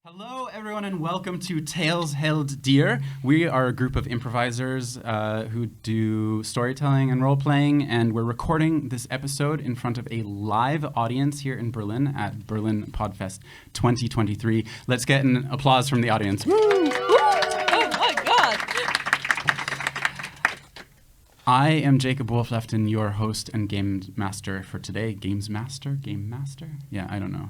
Hello, everyone, and welcome to Tales Held Dear. We are a group of improvisers who do storytelling and role-playing, and we're recording this episode in front of a live audience here in Berlin at Berlin Podfest 2023. Let's get an applause from the audience. Woo! Oh my God! I am Jacob Wolf Lefton, your host and game master for today. Game master? Yeah, I don't know.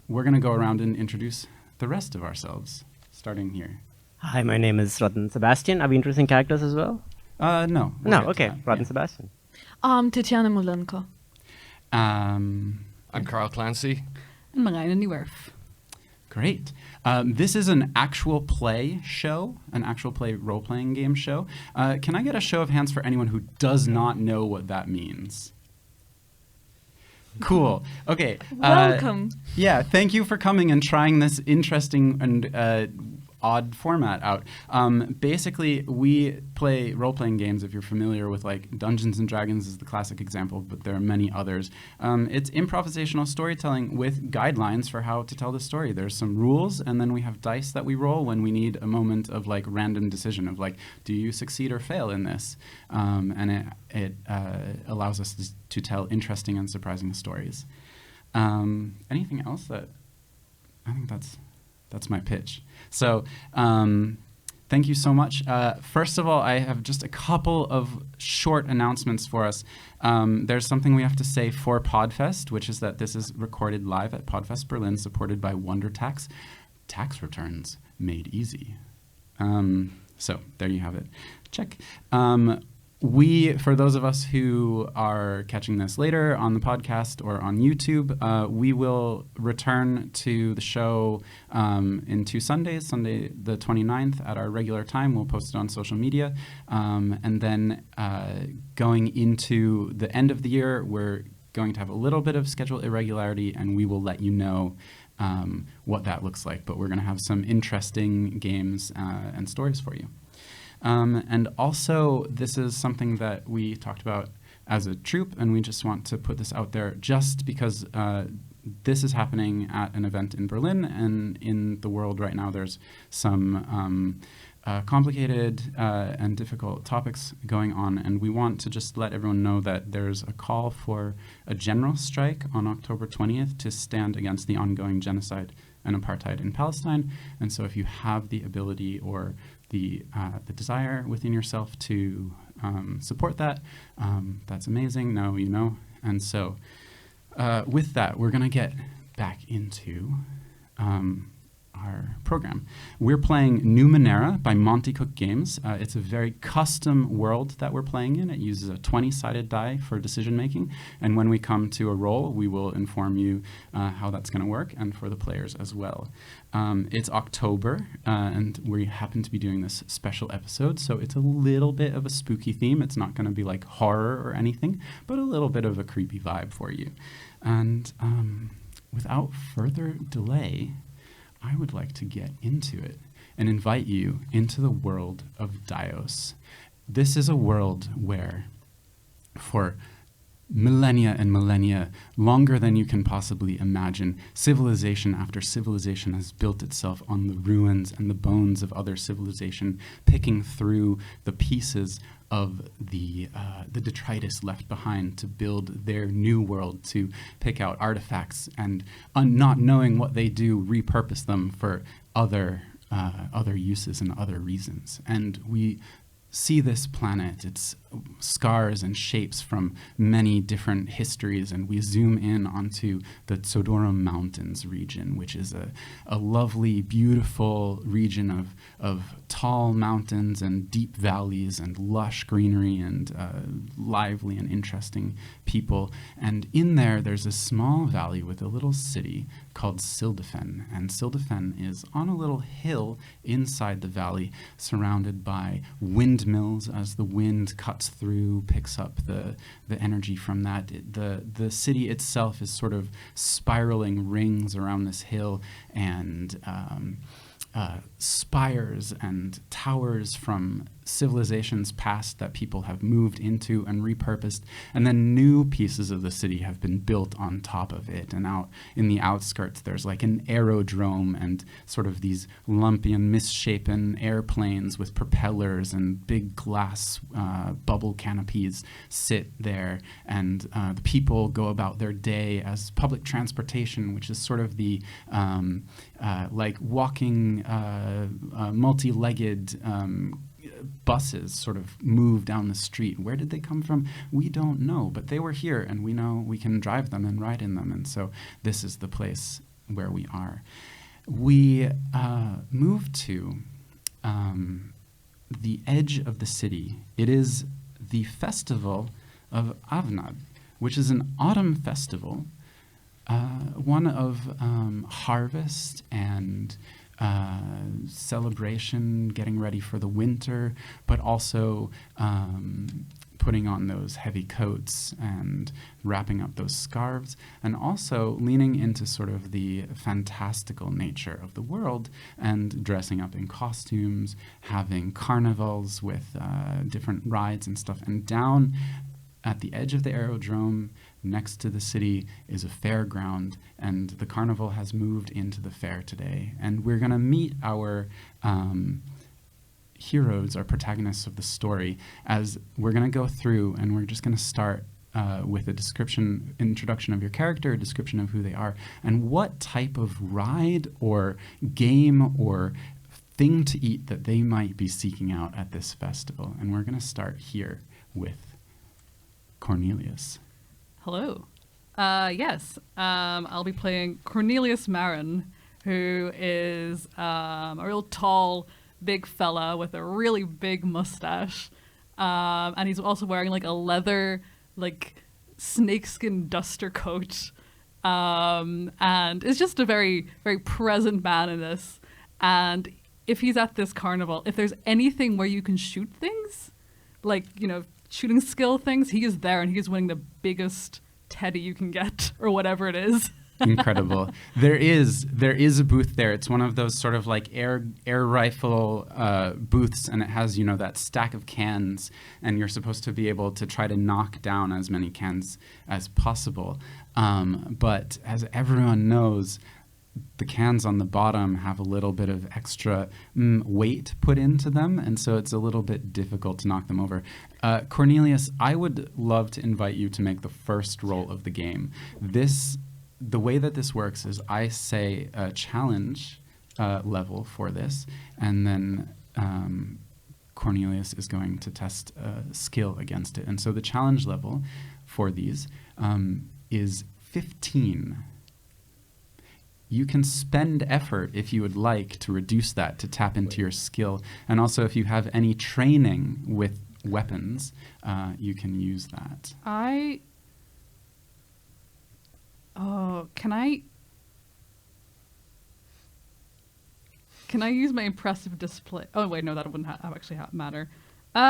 We're going to go around and introduce the rest of ourselves, starting here. Hi, my name is Ratan Sebastian. Are we introducing characters as well? No. No, okay. Ratan Sebastian. Tetiana Mulenko. I'm Clancy. And Marijne Nieuwerf. Great. This is an actual play show, an actual play role-playing game show. Can I get a show of hands for anyone who does not know what that means? Cool. Okay. Welcome. Yeah, thank you for coming and trying this interesting and odd format out. Basically, we play role-playing games, if you're familiar with, like, Dungeons & Dragons is the classic example, but there are many others. It's improvisational storytelling with guidelines for how to tell the story. There's some rules, and then we have dice that we roll when we need a moment of, like, random decision of, like, do you succeed or fail in this? And it allows us to tell interesting and surprising stories. Anything else that... I think that's my pitch. So thank you so much. First of all, I have just a couple of short announcements for us. There's something we have to say for Podfest, which is that this is recorded live at Podfest Berlin, supported by Wonder Tax. Tax returns made easy. So there you have it. Check. For those of us who are catching this later on the podcast or on YouTube, we will return to the show in 2 Sundays, Sunday the 29th at our regular time. We'll post it on social media. And then going into the end of the year, we're going to have a little bit of schedule irregularity, and we will let you know what that looks like. But we're going to have some interesting games and stories for you. And also, this is something that we talked about as a troupe, and we just want to put this out there just because this is happening at an event in Berlin, and in the world right now there's some complicated and difficult topics going on, and we want to just let everyone know that there's a call for a general strike on October 20th to stand against the ongoing genocide and apartheid in Palestine. And so if you have the ability or the desire within yourself to support that, that's amazing. Now you know. And so with that, we're going to get back into our program. We're playing Numenera by Monte Cook Games. It's a very custom world that we're playing in. It uses a 20-sided die for decision making, and when we come to a roll, we will inform you how that's going to work, and for the players as well. It's October, and we happen to be doing this special episode, so it's a little bit of a spooky theme. It's not going to be like horror or anything, but a little bit of a creepy vibe for you. And without further delay, I would like to get into it and invite you into the world of Dios. This is a world where, for millennia and millennia, longer than you can possibly imagine, civilization after civilization has built itself on the ruins and the bones of other civilization, picking through the pieces of the detritus left behind to build their new world, to pick out artifacts and, not knowing what they do, repurpose them for other uses and other reasons. And we see this planet, its scars and shapes from many different histories, and we zoom in onto the Tsodorum Mountains region, which is a lovely, beautiful region of tall mountains and deep valleys and lush greenery and lively and interesting people. And in there's a small valley with a little city called Sildefen, and Sildefen is on a little hill inside the valley, surrounded by windmills as the wind cuts through, picks up the energy from that. The city itself is sort of spiraling rings around this hill, and spires and towers from civilizations past that people have moved into and repurposed, and then new pieces of the city have been built on top of it. And out in the outskirts, there's like an aerodrome and sort of these lumpy and misshapen airplanes with propellers and big glass bubble canopies sit there. And the people go about their day as public transportation, which is sort of the like walking multi-legged buses sort of move down the street. Where did they come from? We don't know, but they were here, and we know we can drive them and ride in them. And so this is the place where we are. We moved to the edge of the city. It is the festival of Avnad, which is an autumn festival, one of harvest and celebration, getting ready for the winter, but also putting on those heavy coats and wrapping up those scarves, and also leaning into sort of the fantastical nature of the world and dressing up in costumes, having carnivals with different rides and stuff. And down at the edge of the aerodrome, next to the city, is a fairground, and the carnival has moved into the fair today. And we're going to meet our heroes, our protagonists of the story, as we're going to go through, and we're just going to start with a introduction of your character, a description of who they are, and what type of ride or game or thing to eat that they might be seeking out at this festival. And we're going to start here with Cornelius. Hello. Yes, I'll be playing Cornelius Marin, who is a real tall, big fella with a really big mustache. And he's also wearing like a leather, like snakeskin duster coat. And is just a very, very present man in this. And if he's at this carnival, if there's anything where you can shoot things, like, you know, shooting skill things, he is there, and he is winning the biggest teddy you can get, or whatever it is. Incredible. There is a booth there. It's one of those sort of like air rifle booths, and it has, you know, that stack of cans, and you're supposed to be able to try to knock down as many cans as possible. But as everyone knows, the cans on the bottom have a little bit of extra weight put into them, and so it's a little bit difficult to knock them over. Cornelius, I would love to invite you to make the first roll of the game. The way that this works is I say a challenge level for this, and then Cornelius is going to test skill against it. And so the challenge level for these is 15. You can spend effort if you would like to reduce that to tap into your skill. And also if you have any training with weapons, you can use that. Can I use my impressive display? Oh wait, no, that wouldn't actually matter. You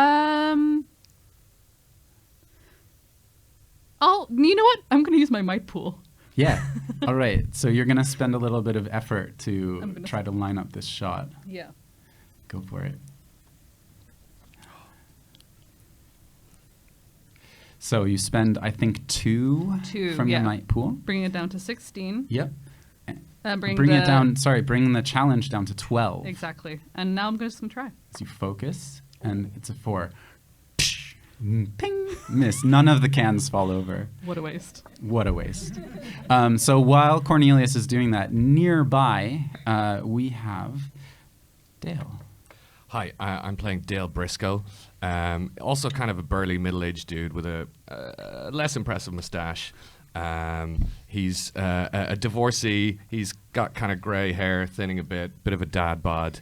know what? I'm going to use my might pool. Yeah. All right. So you're going to spend a little bit of effort to try to line up this shot. Yeah. Go for it. So you spend, I think, two from your might pool. Bringing it down to 16. Yep. Bring the challenge down to 12. Exactly. And now I'm just going to try. So you focus, and it's a 4. Ping! Miss. None of the cans fall over. What a waste. What a waste. So while Cornelius is doing that, nearby we have Dale. Hi, I'm playing Dale Briscoe. Also kind of a burly middle-aged dude with a less impressive mustache. He's a divorcee. He's got kind of grey hair, thinning a bit of a dad bod.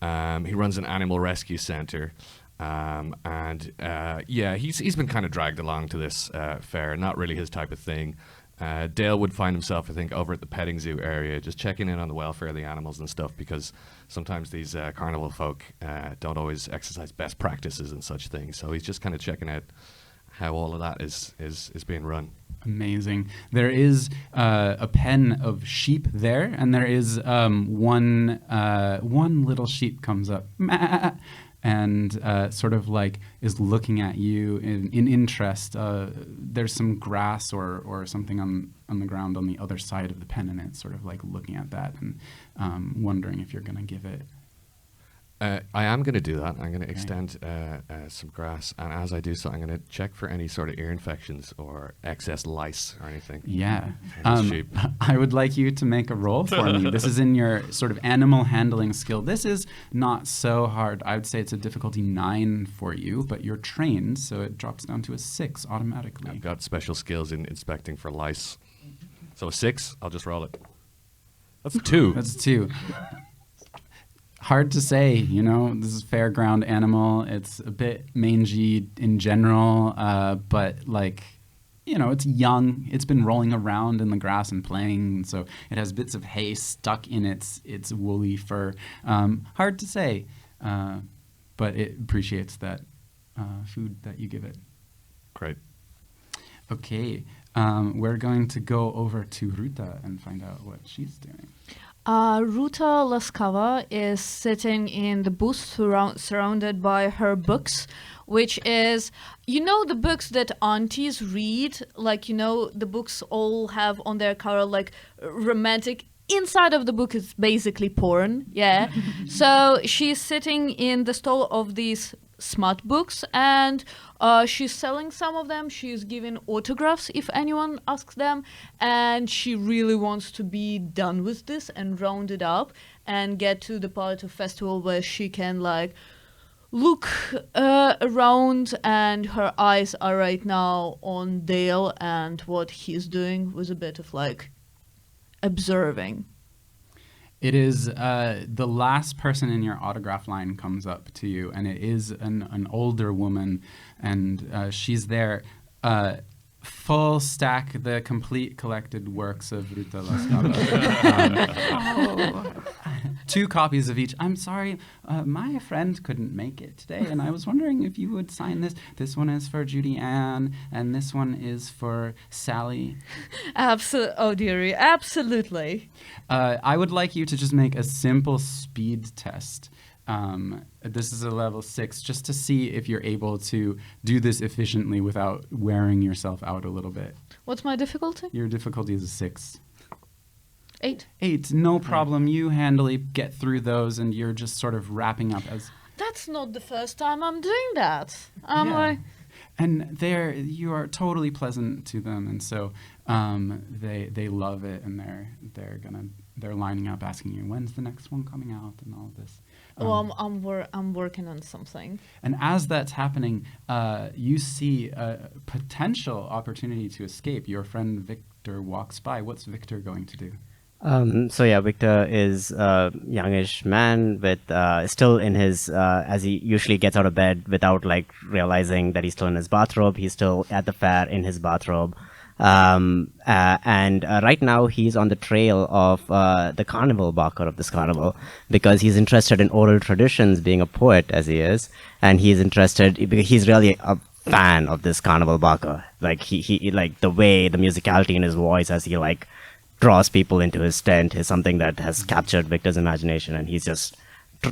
He runs an animal rescue center. He's been kind of dragged along to this fair, not really his type of thing. Dale would find himself, I think, over at the petting zoo area, just checking in on the welfare of the animals and stuff, because sometimes these carnival folk don't always exercise best practices and such things. So he's just kind of checking out how all of that is being run. Amazing. There is a pen of sheep there, and there is one little sheep comes up and sort of like is looking at you in interest. There's some grass or something on the ground on the other side of the pen, and it's sort of like looking at that and wondering if you're going to give it. I am going to do that. I'm going to extend some grass, and as I do so, I'm going to check for any sort of ear infections or excess lice or anything. Yeah. Sheep. I would like you to make a roll for me. This is in your sort of animal handling skill. This is not so hard. I would say it's a difficulty 9 for you, but you're trained, so it drops down to a 6 automatically. I've got special skills in inspecting for lice. So a 6, I'll just roll it. That's a 2. That's 2. Hard to say, you know, this is fairground animal. It's a bit mangy in general, but like, you know, it's young. It's been rolling around in the grass and playing, so it has bits of hay stuck in its woolly fur. Hard to say, but it appreciates that food that you give it. Great. Okay, we're going to go over to Ruta and find out what she's doing. Ruta Laskava is sitting in the booth surrounded by her books, which is, you know, the books that aunties read, like, you know, the books all have on their cover like romantic. Inside of the book is basically porn, yeah. So she's sitting in the stall of these smut books, and she's selling some of them. She's giving autographs if anyone asks them, and she really wants to be done with this and round it up and get to the part of festival where she can like look around, and her eyes are right now on Dale and what he's doing with a bit of like observing. It is the last person in your autograph line comes up to you, and it is an older woman, and she's there. Full stack, the complete collected works of Ruta Laskava. 2 copies of each. I'm sorry, my friend couldn't make it today, and I was wondering if you would sign this. This one is for Judy Ann, and this one is for Sally. Oh dearie, absolutely. I would like you to just make a simple speed test. This is a level 6, just to see if you're able to do this efficiently without wearing yourself out a little bit. What's my difficulty? Your difficulty is a 6. 8. 8, no problem. You handily get through those, and you're just sort of wrapping up as... That's not the first time I'm doing that. And you are totally pleasant to them, and so they love it, and they're lining up, asking you when's the next one coming out, and all of this. Well, I'm working on something. And as that's happening, you see a potential opportunity to escape. Your friend Victor walks by. What's Victor going to do? Victor is a youngish man with still in his as he usually gets out of bed without like realizing that he's still in his bathrobe. He's still at the fair in his bathrobe. And right now he's on the trail of the carnival barker of this carnival, because he's interested in oral traditions, being a poet as he is, and he's really a fan of this carnival barker. Like he like the way, the musicality in his voice as he like draws people into his tent is something that has captured Victor's imagination, and he's just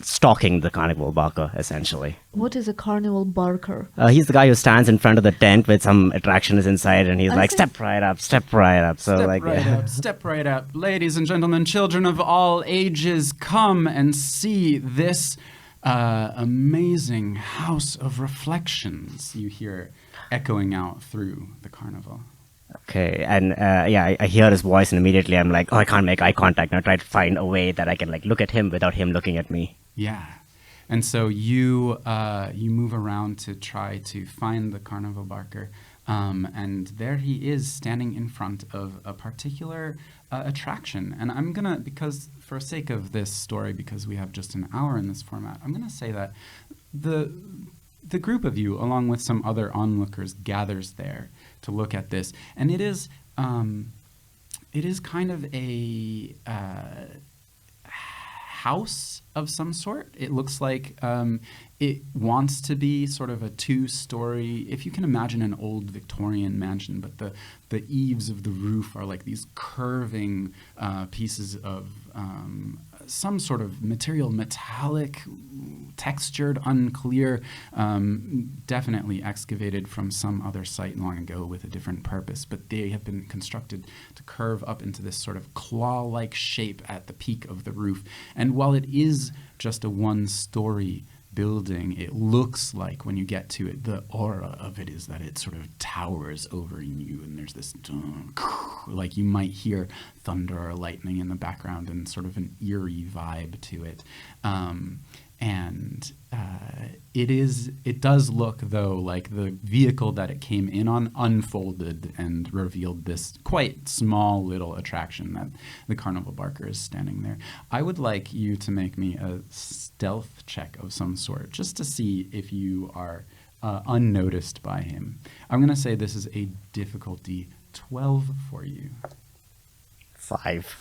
stalking the carnival barker, essentially. What is a carnival barker? He's the guy who stands in front of the tent with some attractions inside, and he's like, step right up, step right up. So Step right up. Ladies and gentlemen, children of all ages, come and see this amazing house of reflections, you hear echoing out through the carnival. Okay, and I hear his voice, and immediately I'm like, I can't make eye contact. And I try to find a way that I can like look at him without him looking at me. Yeah, and so you move around to try to find the carnival barker, and there he is standing in front of a particular attraction. And I'm gonna, because for sake of this story, because we have just an hour in this format, I'm gonna say that the group of you, along with some other onlookers, gathers there to look at this, and it is kind of a house of some sort. It looks like it wants to be sort of a 2-story, if you can imagine an old Victorian mansion, but the eaves of the roof are like these curving pieces of some sort of material, metallic, textured, unclear, definitely excavated from some other site long ago with a different purpose, but they have been constructed to curve up into this sort of claw-like shape at the peak of the roof. And while it is just a 1-story building, it looks like when you get to it, the aura of it is that it sort of towers over you, and there's this like you might hear thunder or lightning in the background, and sort of an eerie vibe to it. It does look, though, like the vehicle that it came in on unfolded and revealed this quite small little attraction that the carnival barker is standing there. I would like you to make me a stealth check of some sort, just to see if you are unnoticed by him. I'm going to say this is a difficulty 12 for you. 5.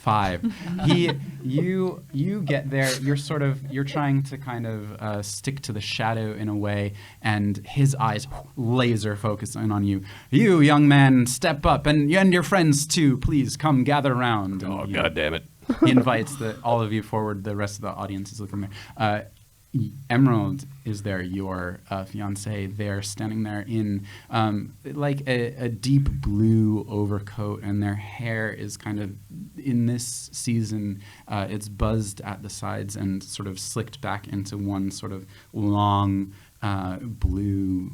You get there. You're trying to kind of stick to the shadow in a way, and his eyes laser focus in on you. You, young man, step up, and your friends too. Please come gather round. Oh, God damn it! He invites all of you forward. The rest of the audience is looking there. Emerald is there, your fiancé. They're standing there in like a deep blue overcoat, and their hair is kind of, in this season, it's buzzed at the sides and sort of slicked back into one sort of long blue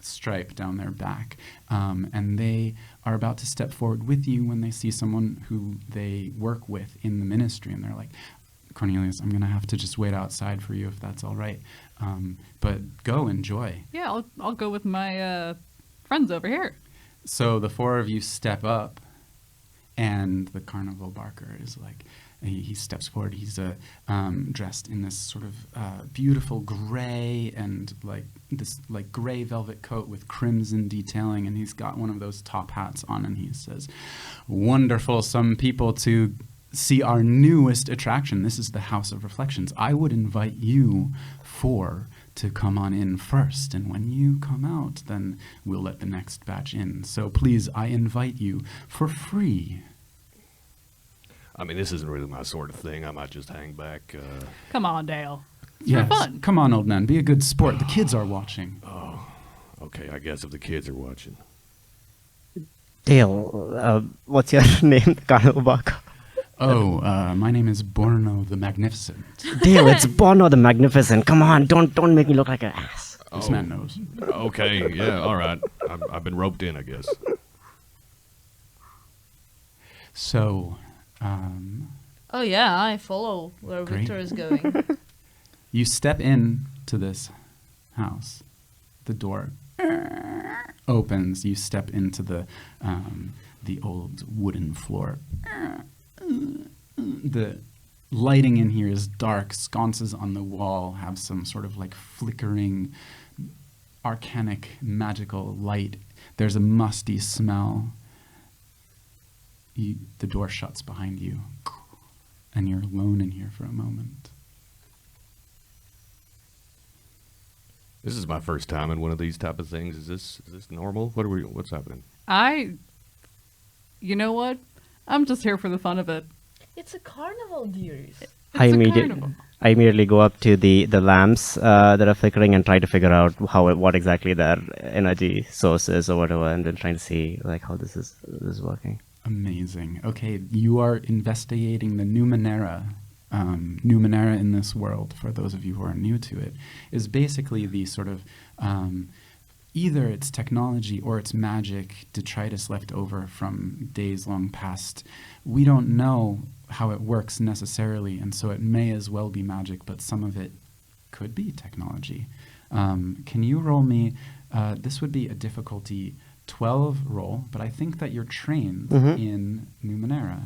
stripe down their back. And they are about to step forward with you when they see someone who they work with in the ministry, and they're like, Cornelius, I'm going to have to just wait outside for you if that's all right. But go, enjoy. Yeah, I'll go with my friends over here. So the 4 of you step up, and the carnival barker is like, he steps forward. He's dressed in this sort of beautiful gray and like this like gray velvet coat with crimson detailing, and he's got one of those top hats on, and he says, "Wonderful, some people to see our newest attraction. This is the House of Reflections. I would invite you 4 to come on in first, and when you come out, then we'll let the next batch in. So please, I invite you for free." I mean, this isn't really my sort of thing. I might just hang back. Come on, Dale. Yes. For fun. Come on, old man. Be a good sport. The kids are watching. Oh, okay. I guess if the kids are watching. Dale, what's your name, Carnival Barker? Oh, my name is Borno the Magnificent. Dale, it's Bono the Magnificent. Come on, don't make me look like an ass. This man knows. Okay, yeah, all right. I've been roped in, I guess. So, Oh yeah, I follow where Great. Victor is going. you step in to this house. The door opens. You step into the old wooden floor. The lighting in here is dark. Sconces on the wall have some sort of like flickering, arcanic, magical light. There's a musty smell. The door shuts behind you, and you're alone in here for a moment. This is my first time in one of these type of things. Is this normal? What's happening? You know what? I'm just here for the fun of it. It's a carnival, dearies. It's I a carnival. immediately go up to the lamps that are flickering and try to figure out what exactly their energy source is or whatever, and then trying to see like how this is working. Amazing. Okay, you are investigating the Numenera. Numenera in this world, for those of you who are new to it, is basically the sort of either it's technology or it's magic, detritus left over from days long past. We don't know how it works necessarily, and so it may as well be magic, but some of it could be technology. Can you roll me, this would be a difficulty 12 roll, but I think that you're trained in Numenera.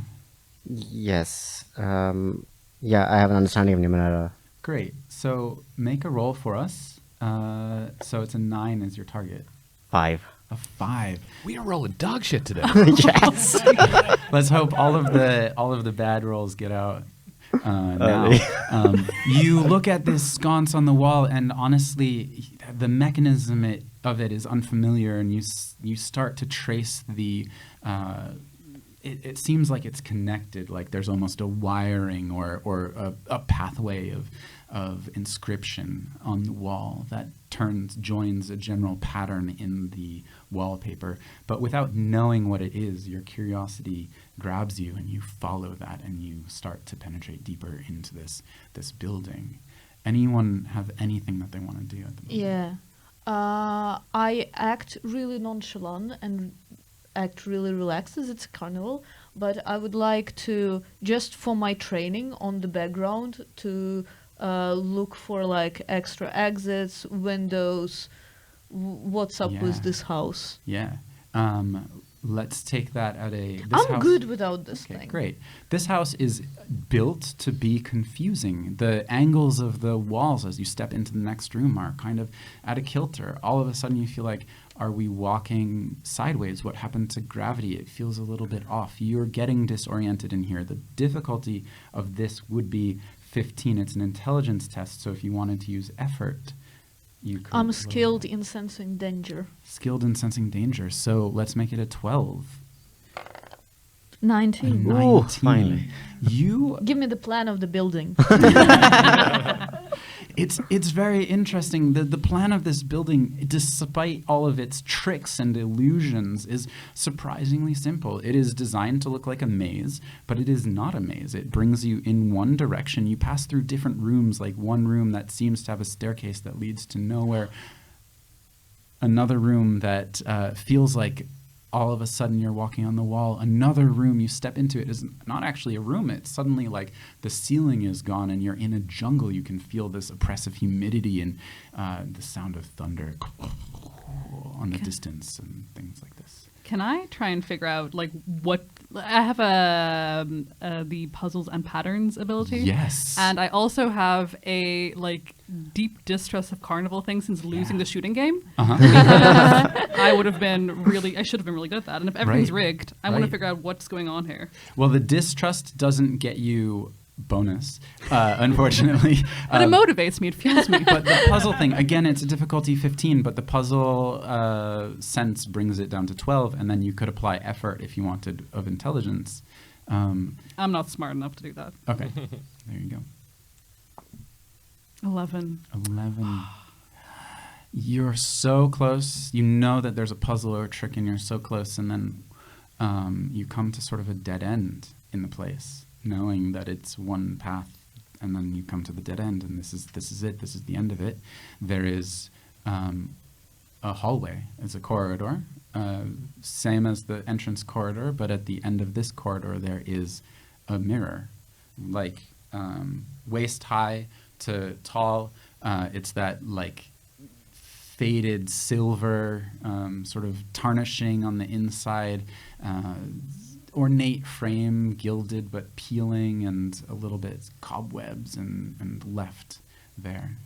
Yes. Yeah, I have an understanding of Numenera. Great. So make a roll for us. So it's a 9 as your target. 5. A 5. We are rolling dog shit today. Yes. Let's hope all of the bad rolls get out. now. You look at this sconce on the wall, and honestly, the mechanism of it is unfamiliar, and you start to trace the. It seems like it's connected, like there's almost a wiring or a pathway of inscription on the wall that joins a general pattern in the wallpaper. But without knowing what it is, your curiosity grabs you and you follow that and you start to penetrate deeper into this building. Anyone have anything that they want to do at the moment? Yeah. I act really nonchalant and act really relaxed as it's a carnival, but I would like to, just for my training on the background, to look for like extra exits, windows, what's up with this house. Yeah. Let's take that at a... I'm good without this thing. Great. This house is built to be confusing. The angles of the walls as you step into the next room are kind of at a kilter. All of a sudden you feel like, are we walking sideways? What happened to gravity? It feels a little bit off. You're getting disoriented in here. The difficulty of this would be 15. It's an intelligence test, so if you wanted to use effort, you could. I'm skilled in sensing danger. Skilled in sensing danger, so let's make it a 12. 19. 19. Ooh, finally. You Give me the plan of the building. It's very interesting. The plan of this building, despite all of its tricks and illusions, is surprisingly simple. It is designed to look like a maze, but it is not a maze. It brings you in one direction. You pass through different rooms, like one room that seems to have a staircase that leads to nowhere. Another room that feels like all of a sudden you're walking on the wall. Another room, you step into it, is not actually a room. It's suddenly like the ceiling is gone and you're in a jungle. You can feel this oppressive humidity and the sound of thunder on the distance and things like this. Can I try and figure out like what I have the puzzles and patterns ability? Yes. And I also have a like deep distrust of carnival thing since losing the shooting game. I should have been really good at that. And if everything's rigged, I want to figure out what's going on here. Well, the distrust doesn't get you bonus, unfortunately. But it motivates me, it fuels me. But the puzzle thing, again, it's a difficulty 15, but the puzzle sense brings it down to 12, and then you could apply effort if you wanted of intelligence. I'm not smart enough to do that. Okay, there you go. 11. 11. You're so close. You know that there's a puzzle or a trick, and you're so close, and then you come to sort of a dead end in the place, knowing that it's one path, and then you come to the dead end, and this is it. This is the end of it. There is a hallway. It's a corridor, same as the entrance corridor, but at the end of this corridor there is a mirror, like waist high to tall. It's that like faded silver, sort of tarnishing on the inside. Ornate frame, gilded but peeling, and a little bit cobwebs and left there.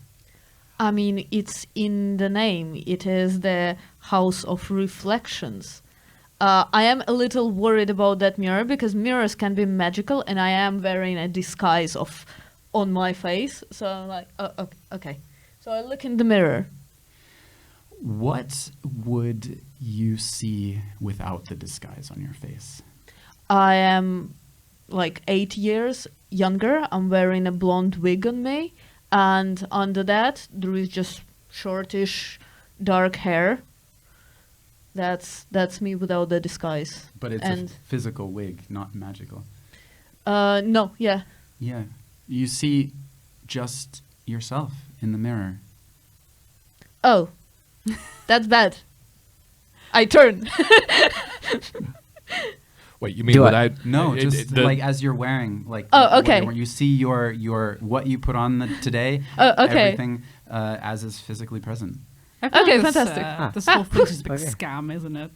I mean, it's in the name. It is the House of Reflections. I am a little worried about that mirror because mirrors can be magical, and I am wearing a disguise on my face. So I'm like, oh, okay. So I look in the mirror. What would you see without the disguise on your face? I am like 8 years younger. I'm wearing a blonde wig on me. And under that, there is just shortish, dark hair. That's me without the disguise. But it's a physical wig, not magical. No, yeah. Yeah. You see just yourself in the mirror. Oh, that's bad. I turn. Wait, you mean without? No, just like as you're wearing, like. Oh, okay. You see your what you put on today. Oh, okay. Everything as is physically present. Okay, fantastic. This whole thing's just a big scam, isn't it?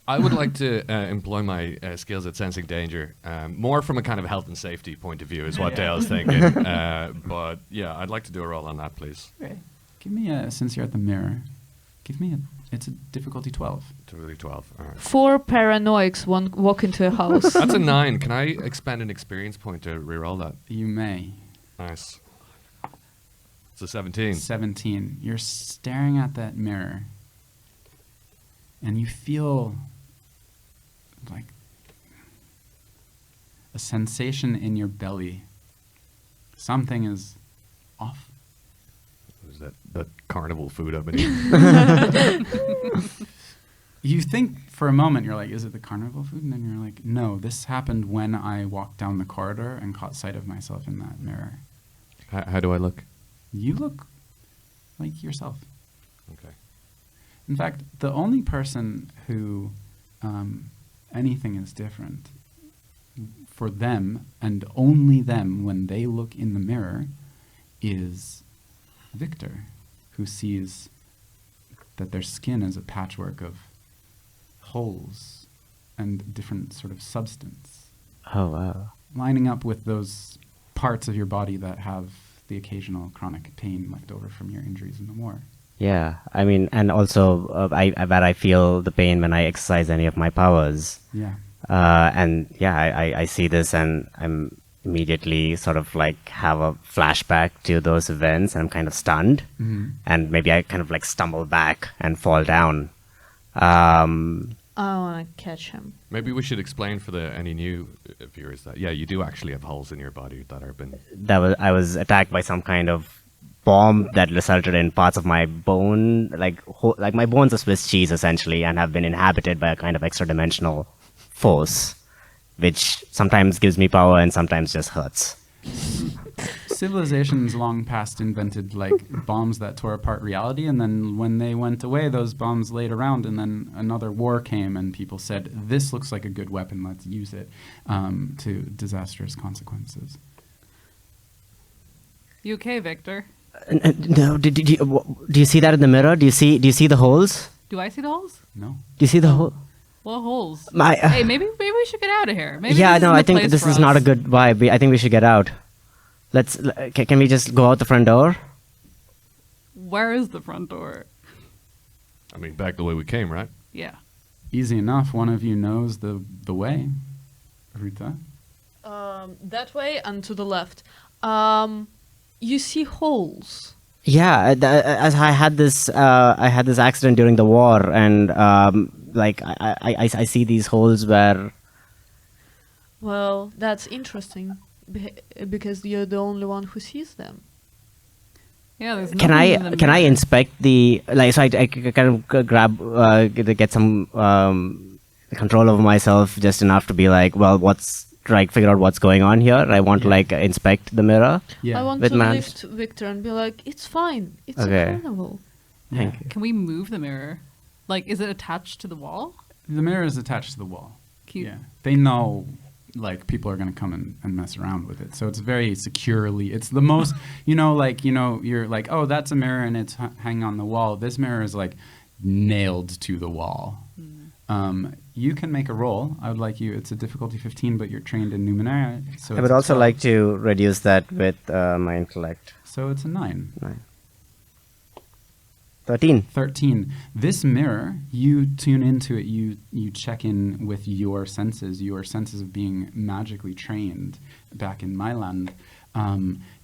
I would like to employ my skills at sensing danger, more from a kind of health and safety point of view, is what Dale's thinking. But yeah, I'd like to do a roll on that, please. Okay. Give me since you're at the mirror, give me It's a difficulty 12. To really 12. All right. 4 paranoics walk into a house. That's a 9. Can I expend an experience point to reroll that? You may. Nice. It's a 17. 17. You're staring at that mirror, and you feel like a sensation in your belly. Something is off. Is that carnival food I've been eating? You think for a moment, you're like, is it the carnival food? And then you're like, no, this happened when I walked down the corridor and caught sight of myself in that mirror. How do I look? You look like yourself. Okay. In fact, the only person who anything is different for them, and only them when they look in the mirror, is Victor, who sees that their skin is a patchwork of holes and different sort of substance, Oh, wow. lining up with those parts of your body that have the occasional chronic pain left over from your injuries in the war. Yeah, I mean, and also I feel the pain when I exercise any of my powers. Yeah. And yeah, I see this and I'm immediately sort of like have a flashback to those events and I'm kind of stunned. Mm-hmm. And maybe I kind of like stumble back and fall down. I want to catch him. Maybe we should explain for any new viewers that, yeah, you do actually have holes in your body that have been... I was attacked by some kind of bomb that resulted in parts of my bone, like my bones are Swiss cheese essentially, and have been inhabited by a kind of extra dimensional force, which sometimes gives me power and sometimes just hurts. Civilizations long past invented like bombs that tore apart reality, and then when they went away, those bombs laid around, and then another war came, and people said, "This looks like a good weapon. Let's use it," to disastrous consequences. You okay, Victor? No, do you see that in the mirror? Do you see the holes? Do I see the holes? No. Do you see the hole? What holes? My. Hey, maybe we should get out of here. Maybe Yeah, this no, isn't I the think place this for is not a us. good vibe. I think we should get out. Can we just go out the front door? Where is the front door? I mean, back the way we came, right? Yeah. Easy enough. One of you knows the way. Ruta. That way and to the left. You see holes. Yeah, as I had this accident during the war, and like I see these holes where. Well, that's interesting because you're the only one who sees them. Yeah, there's Can nothing in the I mirror. inspect the so I kind of grab get some control over myself just enough to be like, well, figure out what's going on here. I want to like inspect the mirror. Yeah. I want With to my- lift Victor and be like, it's fine. It's Okay. a carnival. Thank you. Can we move the mirror? Like, is it attached to the wall? The mirror is attached to the wall. Cute. Yeah. They know, like, people are going to come and mess around with it. So it's very securely. It's the most, you're like, oh, that's a mirror and it's hanging on the wall. This mirror is, like, nailed to the wall. You can make a roll. I would like you, it's a difficulty 15, but you're trained in Numenera. So I it's would a also 12. like to reduce that with my intellect. So it's a 9. 13. 13. This mirror, you tune into it, you check in with your senses of being magically trained back in my land.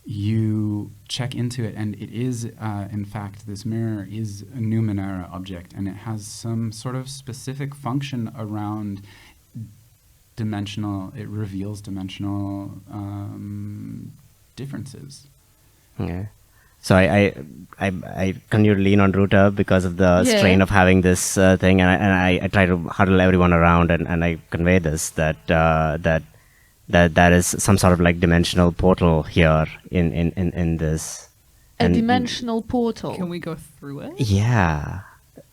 You check into it, and it is, in fact, this mirror is a Numenera object, and it has some sort of specific function around it reveals dimensional differences. Okay. So I continue to lean on Ruta because of the Yeah. strain of having this thing, and I try to huddle everyone around, and I convey this that is some sort of like dimensional portal here in this. A And- dimensional portal. Can we go through it? Yeah.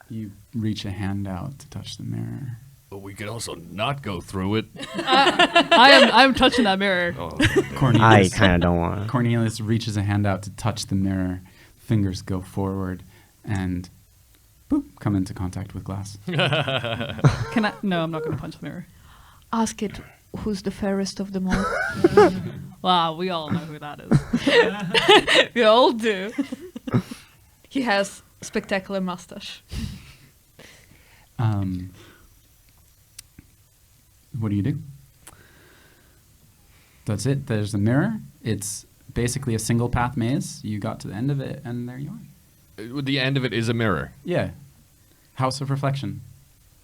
You reach a hand out to touch the mirror. But we could also not go through it. I'm touching that mirror. Oh, I Cornelius, kind of don't want. Cornelius reaches a hand out to touch the mirror. Fingers go forward and boop, come into contact with glass. Can I? No, I'm not going to punch the mirror. Ask it who's the fairest of them all. Wow, we all know who that is. We all do. He has spectacular mustache. What do you do? That's it. There's a mirror. It's basically a single path maze. You got to the end of it, and there you are. The end of it is a mirror. Yeah. House of Reflection.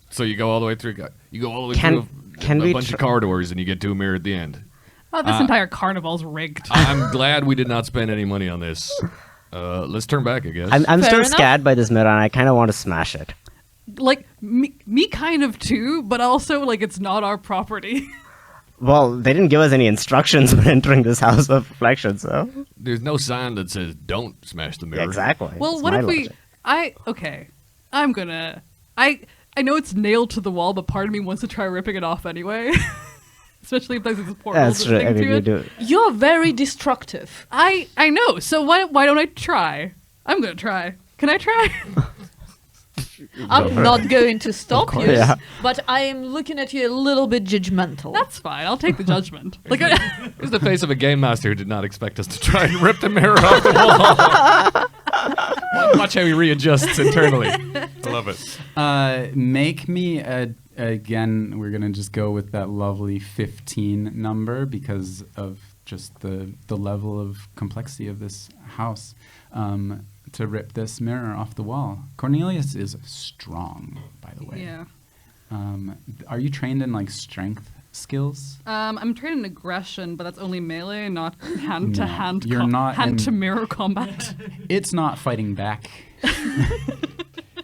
So you go all the way through. You go all the way Can through we a bunch of corridors, and you get to a mirror at the end. Oh, this entire carnival's rigged. I'm glad we did not spend any money on this. Let's turn back, I guess. I'm Fair still enough. scared by this mirror, and I kind of want to smash it. Like, me kind of too, but also, like, it's not our property. Well, they didn't give us any instructions when entering this house of reflection, so There's no sign that says "Don't smash the mirror." exactly. Well, It's what my if we... logic. Okay. I'm gonna... I know it's nailed to the wall, but part of me wants to try ripping it off anyway. Especially if there's this portal That's true. thing I mean, to you it. do. You're very destructive. I know. So why don't I try? I'm gonna try. Can I try? I'm not going to stop course. you, Yeah. but I am looking at you a little bit judgmental. That's fine. I'll take the judgment. Like, It's the face of a game master who did not expect us to try and rip the mirror off the wall. Watch how he readjusts internally. I love it. Make me again. We're gonna just go with that lovely 15 number because of just the level of complexity of this house. To rip this mirror off the wall. Cornelius is strong, by the way. yeah. Are you trained in like strength skills? I'm trained in aggression, but that's only melee, not hand to No, hand. you're not hand in- to mirror combat. It's not fighting back.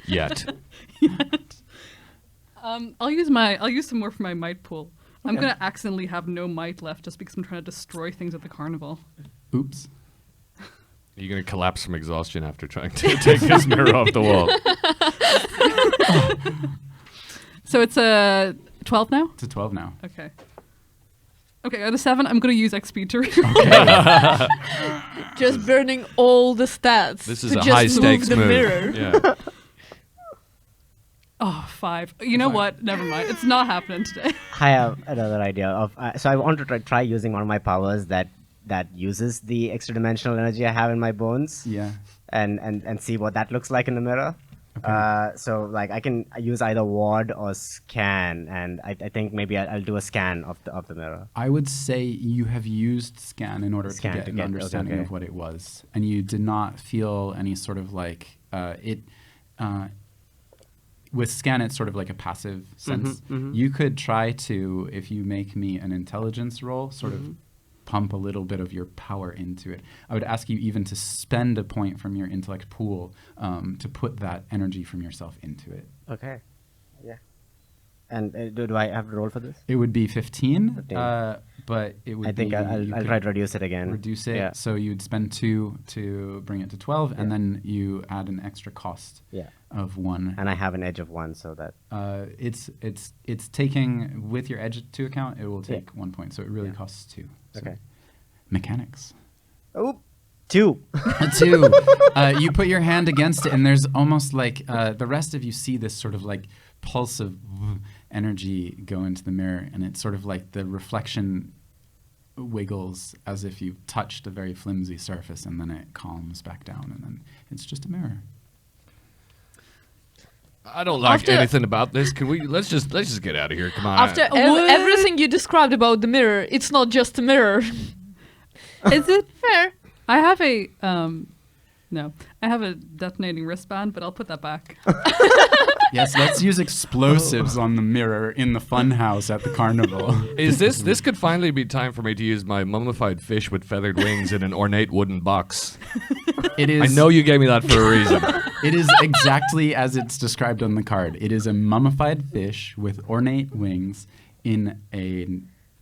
Yet. I'll use some more for my might pool. I'm Okay. gonna accidentally have no might left just because I'm trying to destroy things at the carnival. Oops. You're going to collapse from exhaustion after trying to take this mirror off the wall. So it's a 12 now. It's a 12 now. Okay. Okay, out of 7, I'm gonna use XP to Just burning all the stats. This is to a just high stakes move the move. mirror. Yeah. Oh, 5. You know what? Never mind. It's not happening today. I have another idea of. So I want to try using one of my powers that uses the extra dimensional energy I have in my bones, Yeah. and see what that looks like in the mirror. So like I can use either ward or scan, and I think maybe I'll do a scan of the mirror. I would say you have used scan in order Scan to get to an get- understanding okay. of what it was, and you did not feel any sort of like it. With scan, it's sort of like a passive sense. You could try to, if you make me an intelligence roll, sort of pump a little bit of your power into it. I would ask you even to spend a point from your intellect pool to put that energy from yourself into it. Okay. Yeah. And do I have to roll for this? It would be 15, 15. but it would I think be, I'll you try could to reduce it again. reduce it. Yeah. So you'd spend 2 to bring it to 12, and then you add an extra cost Yeah. of 1. And I have an edge of 1, so that. It's taking, with your edge to account, it will take 1 point. So it really costs 2. So Okay. Mechanics. Oh, 2. 2. You put your hand against it, and there's almost like the rest of you see this sort of like pulse of energy go into the mirror, and it's sort of like the reflection wiggles as if you touched a very flimsy surface, and then it calms back down, and then it's just a mirror. I don't like After- anything about this. Can we? Let's just get out of here. Come on. After What? everything you described about the mirror, it's not just a mirror. Is it? Fair. I have a no. I have a detonating wristband, but I'll put that back. Yes, let's use explosives on the mirror in the fun house at the carnival. Is this could finally be time for me to use my mummified fish with feathered wings in an ornate wooden box. It is. I know you gave me that for a reason. It is exactly as it's described on the card. It is a mummified fish with ornate wings in a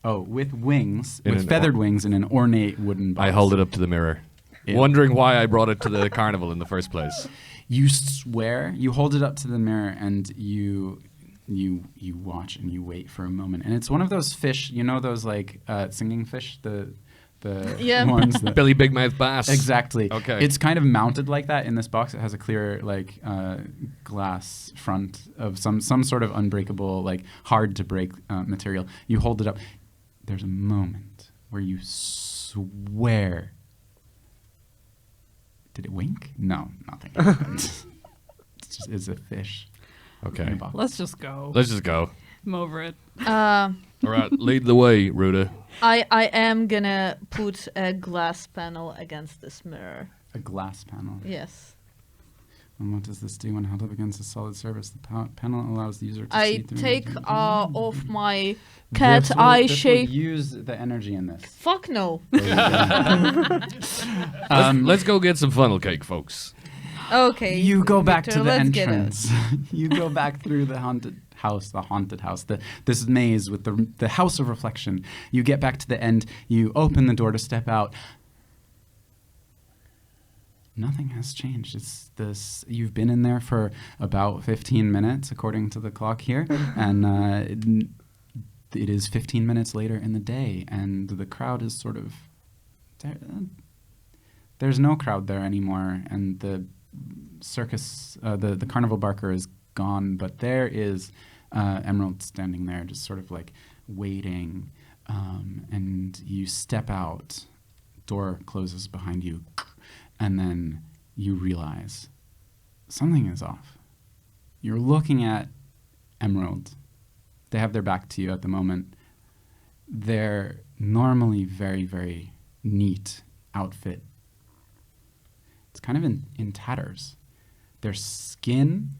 with wings, In with an feathered wings in an ornate wooden box. I hold it up to the mirror, wondering why I brought it to the carnival in the first place. You swear, you hold it up to the mirror, and you watch and you wait for a moment. And it's one of those fish, you know, those like singing fish, the Yeah. ones that Billy Big Mouth Bass. Exactly. Okay. It's kind of mounted like that in this box. It has a clear like glass front of some sort of unbreakable, like hard to break material. You hold it up. There's a moment where you swear. Did it wink? No, nothing happened. It's a fish. Okay. in a box. Let's just go. Let's just go. I'm over it. Uh, All right, lead the way, Ruta. I am gonna put a glass panel against this mirror. A glass panel. Yes. And what does this do when held up against a solid surface? The panel allows the user to see I through take images. off my cat This eye will shape. use the energy in this. Fuck no. Let's go get some funnel cake, folks. Okay. You go back Victor, to the let's get it. entrance. You go back through the haunted house, this maze with the house of reflection. You get back to the end. You open the door to step out. Nothing has changed. It's this. You've been in there for about 15 minutes, according to the clock here, and it is 15 minutes later in the day, and the crowd is sort of. There's no crowd there anymore, and the circus, the carnival barker is gone, but there is Emerald standing there, just sort of like waiting, and you step out. Door closes behind you. And then you realize something is off. You're looking at Emerald. They have their back to you at the moment. Their normally very, very neat outfit. It's kind of in tatters. Their skin,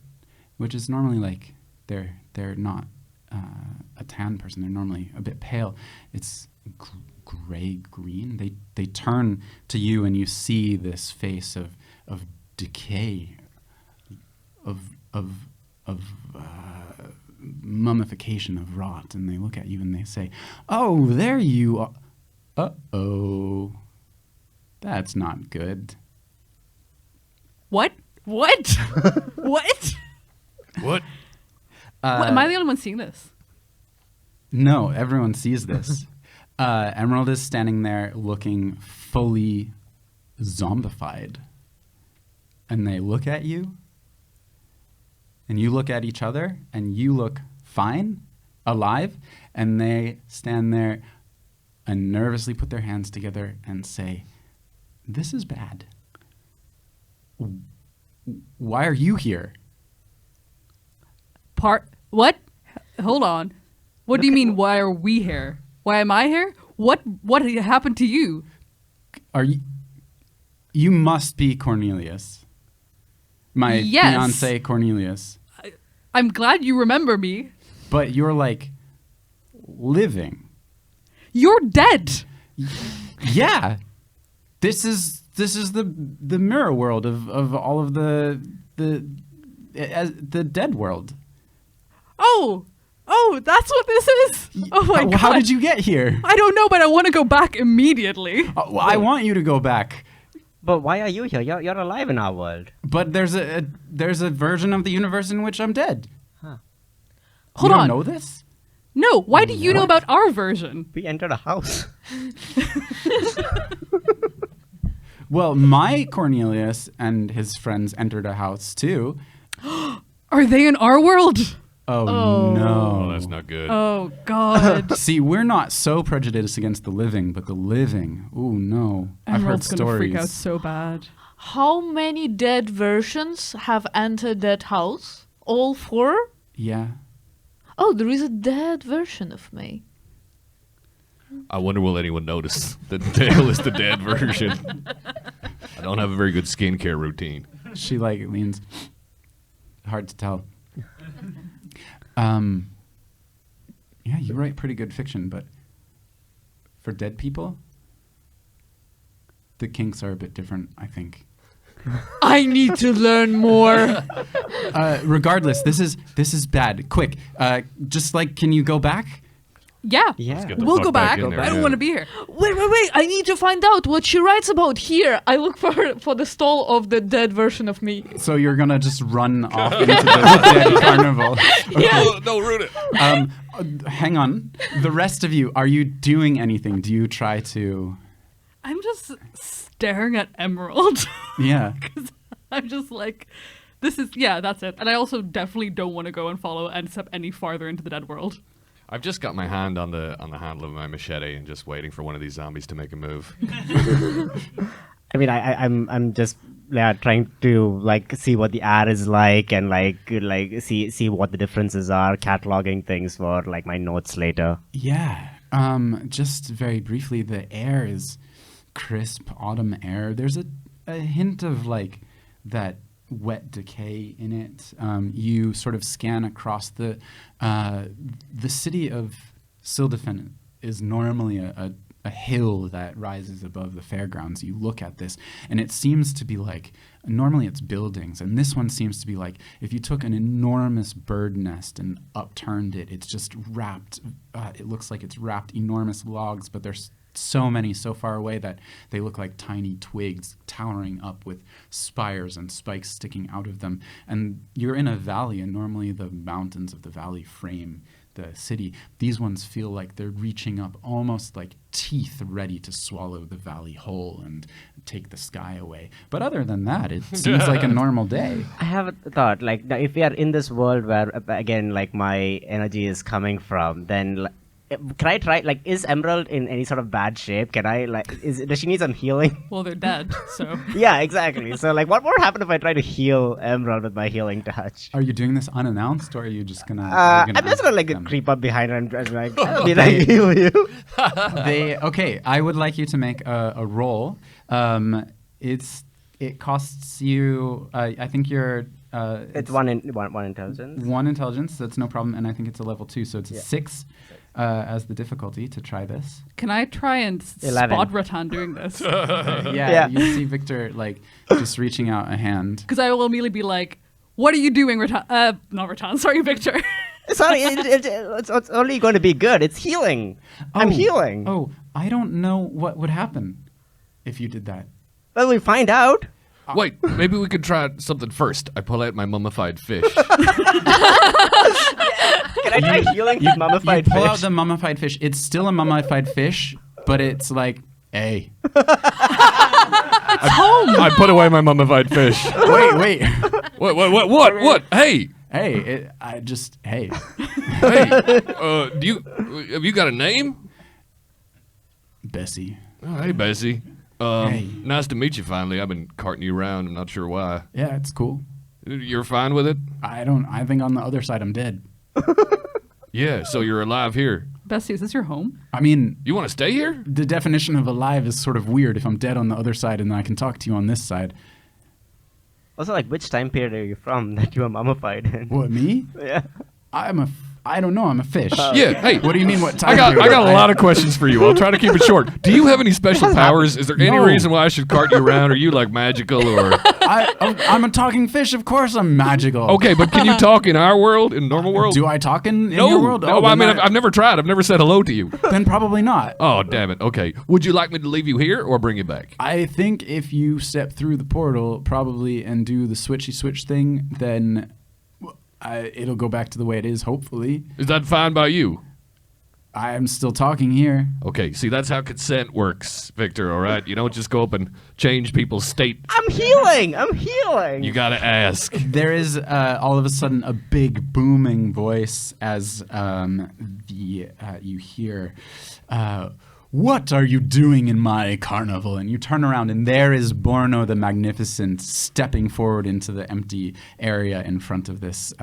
which is normally like they're not a tan person. They're normally a bit pale. It's gray green. They turn to you and you see this face of decay, of mummification, of rot, and they look at you and they say, "Oh, there you are. Uh-oh, that's not good." What? What? What? What? Am I the only one seeing this? No, everyone sees this. Emerald is standing there looking fully zombified. And they look at you, and you look at each other, and you look fine, alive, and they stand there and nervously put their hands together and say, "This is bad. Why are you here?" What? Hold on. What do you mean, why are we here? Why am I here? What happened to you? Are you? You must be Cornelius. My Yes. fiancé Cornelius. I'm glad you remember me. But you're like living. You're dead. Yeah. This is the mirror world of all of the dead world. Oh, that's what this is? Oh my God. How did you get here? I don't know, but I want to go back immediately. Well, I want you to go back. But why are you here? You're alive in our world. But there's a version of the universe in which I'm dead. Hold you on. don't know this? No, why do you know about our version? We entered a house. Well, my Cornelius and his friends entered a house too. Are they in our world? Oh, Oh. no. Oh, that's not good. Oh, God. See, we're not so prejudiced against the living, but the living. Ooh, no. I've heard Emerald's gonna stories. freak out so bad. How many dead versions have entered that house? All 4? Yeah. Oh, there is a dead version of me. I wonder will anyone notice that Dale is the dead version. I don't have a very good skincare routine. She like leans. Hard to tell. Yeah, you write pretty good fiction, but for dead people, the kinks are a bit different, I think. I need to learn more. Regardless, this is bad. Quick, just like, can you go back? Yeah. Yeah. get the We'll fuck go back back. in there, I don't yeah. want to be here. Wait. I need to find out what she writes about here. I look for the stall of the dead version of me. So you're gonna just run off into the dead carnival. No, root it. Hang on. The rest of you, are you doing anything? Do you try to? I'm just staring at Emerald. Yeah. I'm just like, that's it. And I also definitely don't want to go and follow and step any farther into the dead world. I've just got my hand on the handle of my machete and just waiting for one of these zombies to make a move. I mean, I'm just trying to like see what the ad is like and like see what the differences are, cataloging things for like my notes later. Yeah. Just very briefly, the air is crisp autumn air. There's a hint of like that wet decay in it. You sort of scan across the city of Sildefen is normally a hill that rises above the fairgrounds. You look at this and it seems to be like, normally it's buildings, and this one seems to be like if you took an enormous bird nest and upturned it, it's just wrapped, it looks like it's wrapped enormous logs, but there's so many so far away that they look like tiny twigs towering up with spires and spikes sticking out of them. And you're in a valley, and normally the mountains of the valley frame the city. These ones feel like they're reaching up, almost like teeth ready to swallow the valley whole and take the sky away. But other than that, it seems like a normal day. I have a thought, like now if we are in this world where again like my energy is coming from, then can I try, like, is Emerald in any sort of bad shape? Can I, like, does she need some healing? Well, they're dead, so. Yeah, exactly. So, like, what would happen if I try to heal Emerald with my healing touch? Are you doing this unannounced, or are you just gonna? I'm just gonna like creep up behind her and like, I'll be like, heal you. Okay, I would like you to make a roll. It costs you. I think you're. It's one intelligence. One intelligence. That's no problem, and I think it's a level 2, so it's a 6. As the difficulty to try this. Can I try and 11. spot Ratan doing this? Yeah, you see Victor like just reaching out a hand. Because I will immediately be like, "What are you doing, Ratan? Not Ratan. Sorry, Victor." Sorry, it's only going to be good. It's healing. I'm healing. Oh, I don't know what would happen if you did that. Well, we find out. Wait, maybe we could try something first. I pull out my mummified fish. Can I try healing this mummified you pull fish? out the mummified fish. It's still a mummified fish, but it's like, hey. I put away my mummified fish. Wait. What? Hey. Hey. Hey. Have you got a name? Bessie. Oh, hey, Bessie. Hey. Nice to meet you finally. I've been carting you around. I'm not sure why. Yeah, it's cool. You're fine with it? I think on the other side I'm dead. Yeah, so you're alive here. Bessie, is this your home? I mean, You want to stay here? the definition of alive is sort of weird if I'm dead on the other side and then I can talk to you on this side. Also, like, which time period are you from that you were mummified in? What, me? Yeah. I don't know, I'm a fish. Yeah, hey. What do you mean what time I got period? a lot of questions for you. I'll try to keep it short. Do you have any special powers? Is there any No. reason why I should cart you around? Are you like magical or I'm a talking fish, of course I'm magical. okay? But can you talk in our world, in normal world? Do I talk in no, your world? no. Oh, I then mean, I've never tried. I've never said hello to you. then probably not. Oh, damn it. Okay. Would you like me to leave you here or bring you back? I think if you step through the portal probably and do the switchy switch thing, then it'll go back to the way it is, hopefully. Is that fine by you? I'm still talking here. Okay. See, that's how consent works, Victor. All right. You don't just go up and change people's state. I'm healing. You gotta ask. There is all of a sudden a big booming voice as you hear, what are you doing in my carnival? And you turn around and there is Borno the Magnificent stepping forward into the empty area in front of this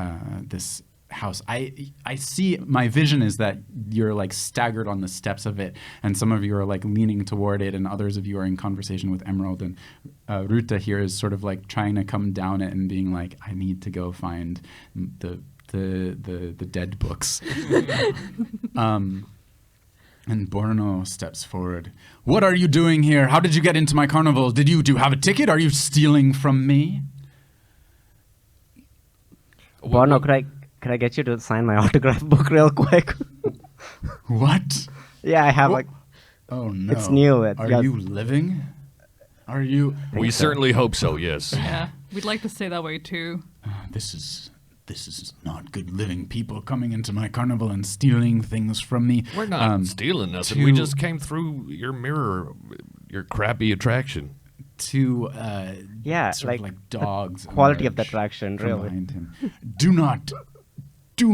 house. I see, my vision is that you're like staggered on the steps of it, and some of you are like leaning toward it, and others of you are in conversation with Emerald, and Ruta here is sort of like trying to come down it and being like, I need to go find the dead books. And Borno steps forward. What are you doing here? How did you get into my carnival? Do you have a ticket? Are you stealing from me? Bono, could I get you to sign my autograph book real quick? What? Yeah, I have Well, like. Oh no. It's new. Are you living? Are you? We certainly hope so. Yes. Yeah, we'd like to stay that way too. This is not good living. People coming into my carnival and stealing things from me. We're not stealing nothing. We to- just came through your mirror, your crappy attraction. To Yeah, sort of like dogs. quality of the emerge attraction, from really. behind him. Do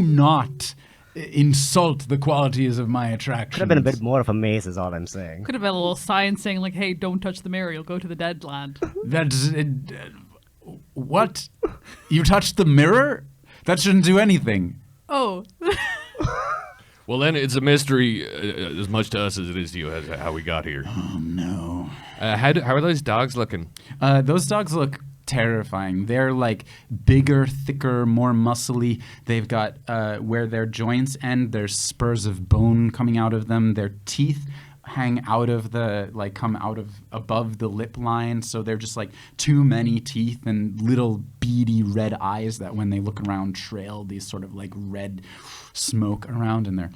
not insult the qualities of my attraction. Could have been a bit more of a maze, is all I'm saying. Could have been a little sign saying like, "Hey, don't touch the mirror. You'll go to the dead land." That's what? You touched the mirror? That shouldn't do anything. Oh. Well, then it's a mystery as much to us as it is to you as how we got here. Oh no. How are those dogs looking? Those dogs look terrifying. They're like bigger, thicker, more muscly. They've got where their joints end, there's spurs of bone coming out of them. Their teeth hang out of come out of above the lip line, so they're just like too many teeth and little beady red eyes that when they look around trail these sort of like red smoke around, and they're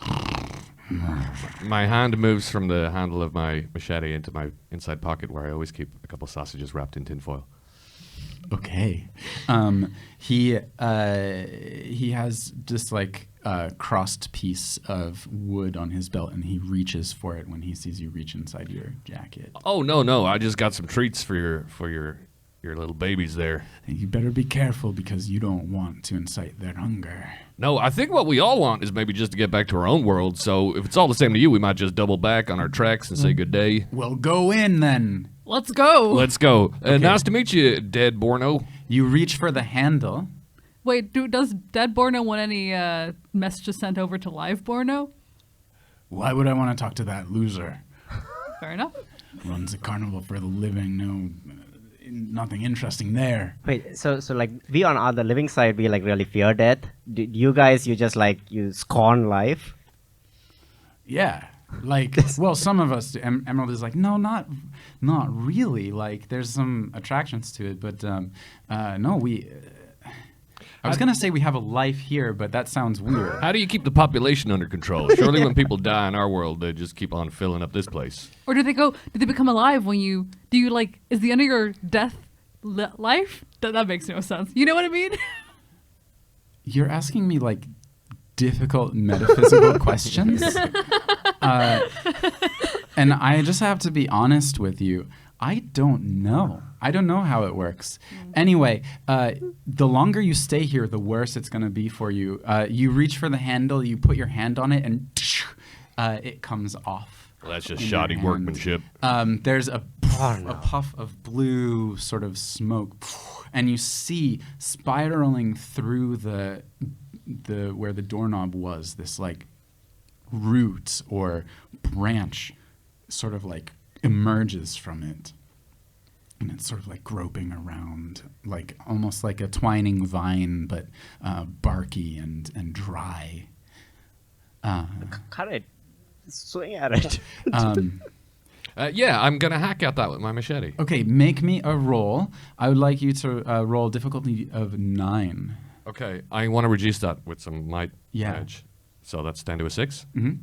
My hand moves from the handle of my machete into my inside pocket where I always keep a couple sausages wrapped in tinfoil. okay. He has this like crossed piece of wood on his belt, and he reaches for it when he sees you reach inside your jacket. Oh, no, I just got some treats for your little babies there. You better be careful because you don't want to incite their hunger. No, I think what we all want is maybe just to get back to our own world, so if it's all the same to you, we might just double back on our treks and say good day. Well, go in then. Let's go. Let's go. Okay. Nice to meet you, Dead Borno. You reach for the handle. Wait, does Dead Borno want any messages sent over to Live Borno? Why would I want to talk to that loser? Fair enough. Runs a carnival for the living. No, nothing interesting there. Wait, so like we on the living side, we like really fear death. Do you guys, you just like, you scorn life? Yeah. Like, well, some of us do. Emerald is like, no, not really. Like, there's some attractions to it, but no, we... I was going to say we have a life here, but that sounds weird. How do you keep the population under control? Surely when people die in our world, they just keep on filling up this place. Or do they become alive when you, is the end of your death life? That makes no sense. You know what I mean? You're asking me, like, difficult metaphysical questions? And I just have to be honest with you. I don't know. I don't know how it works. Anyway, the longer you stay here, the worse it's going to be for you. You reach for the handle, you put your hand on it, and it comes off. Well, that's just in shoddy your hand. workmanship. There's a puff of blue sort of smoke, and you see spiraling through the where the doorknob was, this like root or branch sort of like emerges from it, and it's sort of like groping around, like almost like a twining vine, but barky and dry. Cut it. Swing at it. Yeah, I'm going to hack at that with my machete. Okay, make me a roll. I would like you to roll difficulty of 9. Okay, I want to reduce that with some might Yeah. edge. So that's down to a 6. Mm-hmm.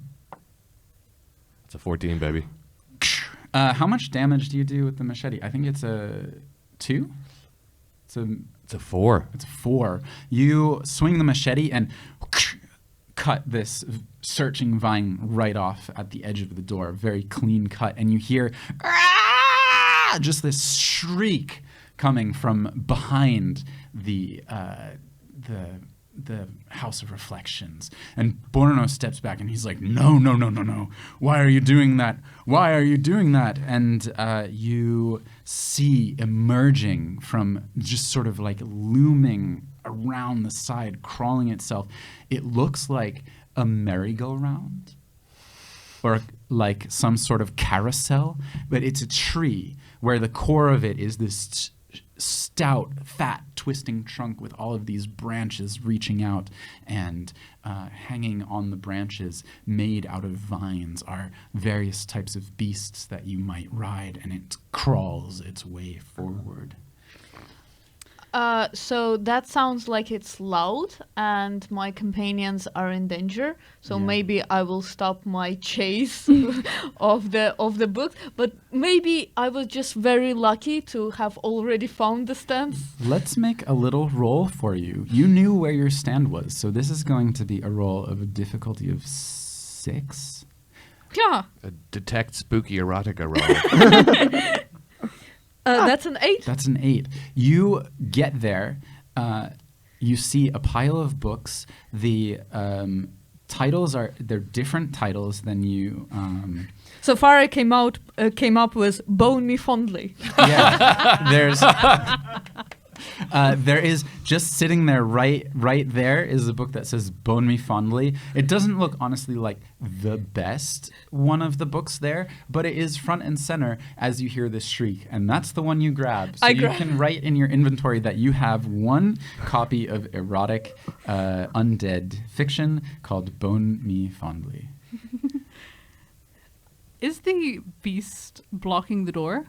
It's a 14, baby. How much damage do you do with the machete? I think it's a 2. It's a 4. It's a 4. You swing the machete and cut this searching vine right off at the edge of the door. Very clean cut, and you hear just this shriek coming from behind the House of Reflections. And Borno steps back and he's like, no. Why are you doing that? Why are you doing that? And you see emerging from just sort of like looming around the side, crawling itself. It looks like a merry-go-round or like some sort of carousel, but it's a tree where the core of it is this stout, fat, twisting trunk with all of these branches reaching out, and hanging on the branches made out of vines are various types of beasts that you might ride, and it crawls its way forward. So that sounds like it's loud and my companions are in danger. So Yeah. maybe I will stop my chase of the book. But maybe I was just very lucky to have already found the stands. Let's make a little roll for you. You knew where your stand was, so this is going to be a roll of a difficulty of 6. Yeah. Detect spooky erotica roll. That's an 8. That's an 8. You get there. You see a pile of books. The they're different titles than you. So far, I came up with "Bone Me Fondly." Yeah, there is just sitting there right there is a book that says "Bone Me Fondly." It doesn't look honestly like the best one of the books there, but it is front and center as you hear this shriek, and that's the one you grab. So you can write in your inventory that you have one copy of erotic undead fiction called "Bone Me Fondly." Is the beast blocking the door?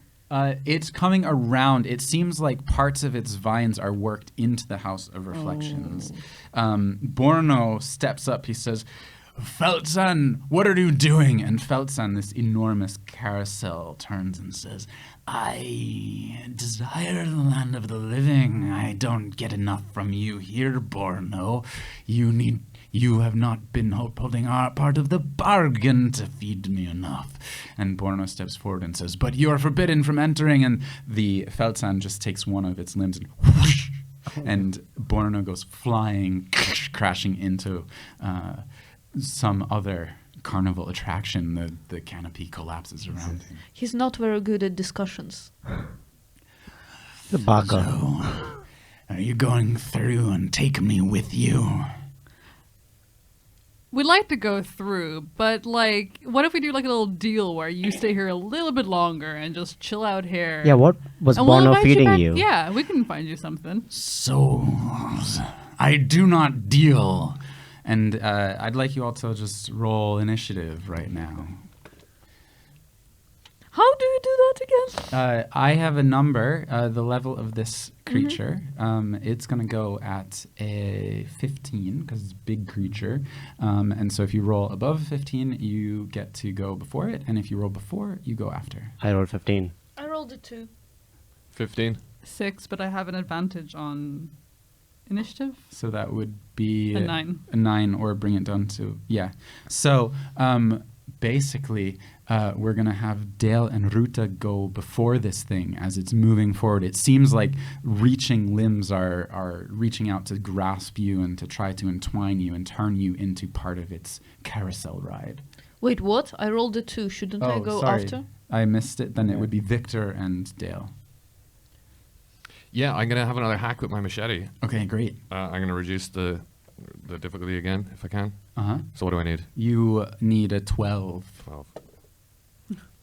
It's coming around. It seems like parts of its vines are worked into the House of Reflections. Borno steps up. He says, "Feltzan, what are you doing?" And Feltzan, this enormous carousel, turns and says, "I desire the land of the living. I don't get enough from you here, Borno. You have not been holding our part of the bargain to feed me enough." And Borno steps forward and says, "But you are forbidden from entering." And the Feltzan just takes one of its limbs and whoosh, and Borno goes flying, crashing into some other carnival attraction. The canopy collapses around him. He's not very good at discussions. The bugger. So, are you going through and take me with you? We'd like to go through, but like, what if we do like a little deal where you stay here a little bit longer and just chill out here? Yeah, what was And we'll Bono invite feeding back- you? Yeah, we can find you something. Souls, I do not deal. And I'd like you all to just roll initiative right now. How do you do that again? I have a number, the level of this creature. It's going to go at a 15 because it's a big creature. And so if you roll above 15, you get to go before it. And if you roll before, you go after. I rolled 15. I rolled a 2. 15. 6, but I have an advantage on initiative. So that would be A 9. A 9 or bring it down to, yeah. So basically, we're going to have Dale and Ruta go before this thing as it's moving forward. It seems like reaching limbs are reaching out to grasp you and to try to entwine you and turn you into part of its carousel ride. Wait, what? I rolled a 2. Shouldn't I go sorry. after? I missed it. Then it would be Victor and Dale. Yeah, I'm going to have another hack with my machete. Okay, great. I'm going to reduce the difficulty again, if I can. Uh-huh. So what do I need? You need a 12. 12.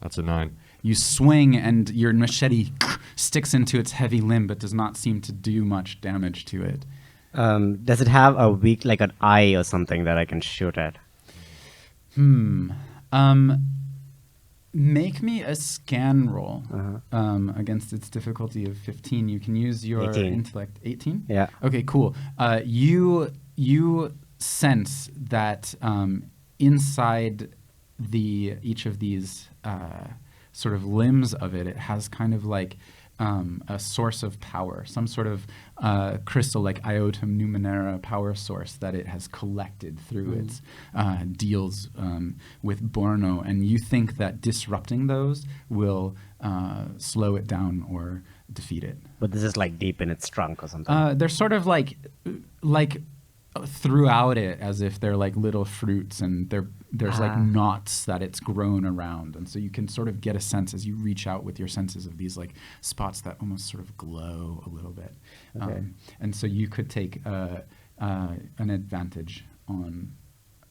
That's a 9. You swing and your machete sticks into its heavy limb but does not seem to do much damage to it. Does it have a weak, like an eye or something that I can shoot at? Make me a scan roll against its difficulty of 15. You can use your 18. intellect. 18? Yeah. Okay, cool. You sense that inside each of these sort of limbs of it, it has kind of like a source of power, some sort of crystal like Iotum Numenera power source that it has collected through its deals with Borno. And you think that disrupting those will slow it down or defeat it. But this is like deep in its trunk or something. They're sort of like throughout it, as if they're like little fruits, and there's like knots that it's grown around, and so you can sort of get a sense as you reach out with your senses of these like spots that almost sort of glow a little bit. Okay. And so you could take an advantage on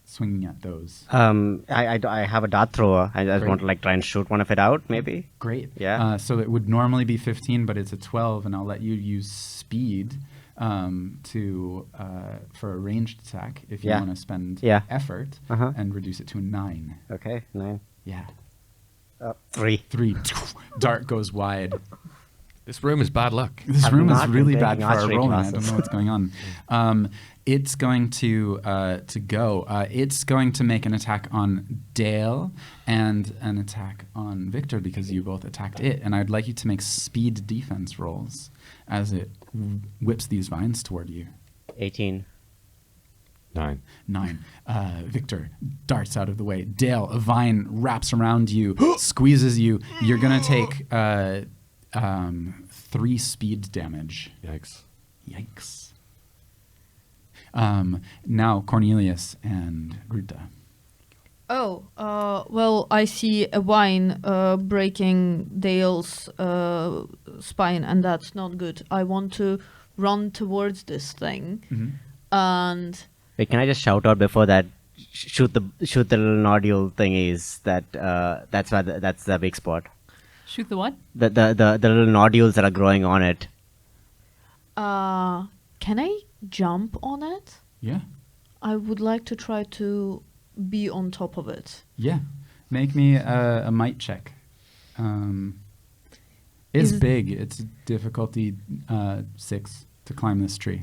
swinging at those. I have a dart thrower. I just Great. want to like try and shoot one of it out, maybe. Great. Yeah. So it would normally be 15, but it's a 12, and I'll let you use speed for a ranged attack if you Yeah. want to spend Yeah. effort Uh-huh. and reduce it to a 9. Okay, 9. Yeah. 3. 3. Dart goes wide. This room is bad luck. This I've room is not been really taking bad for our archery rolling. I classes. don't know what's going on. It's going to go. It's going to make an attack on Dale and an attack on Victor because you both attacked it. And I'd like you to make speed defense rolls as it whips these vines toward you. 18. 9. 9. Victor darts out of the way. Dale, a vine wraps around you, squeezes you. You're going to take 3 speed damage. Yikes. Yikes. Now Cornelius and Ruta. Oh, well, I see a vine breaking Dale's spine, and that's not good. I want to run towards this thing, and Wait, can I just shout out before that? Shoot the little nodule thingies. That's the big spot. Shoot the what? The little nodules that are growing on it. can I jump on it? Yeah. I would like to try to be on top of it. Yeah. Make me a might check. It's big. It's difficulty 6 to climb this tree.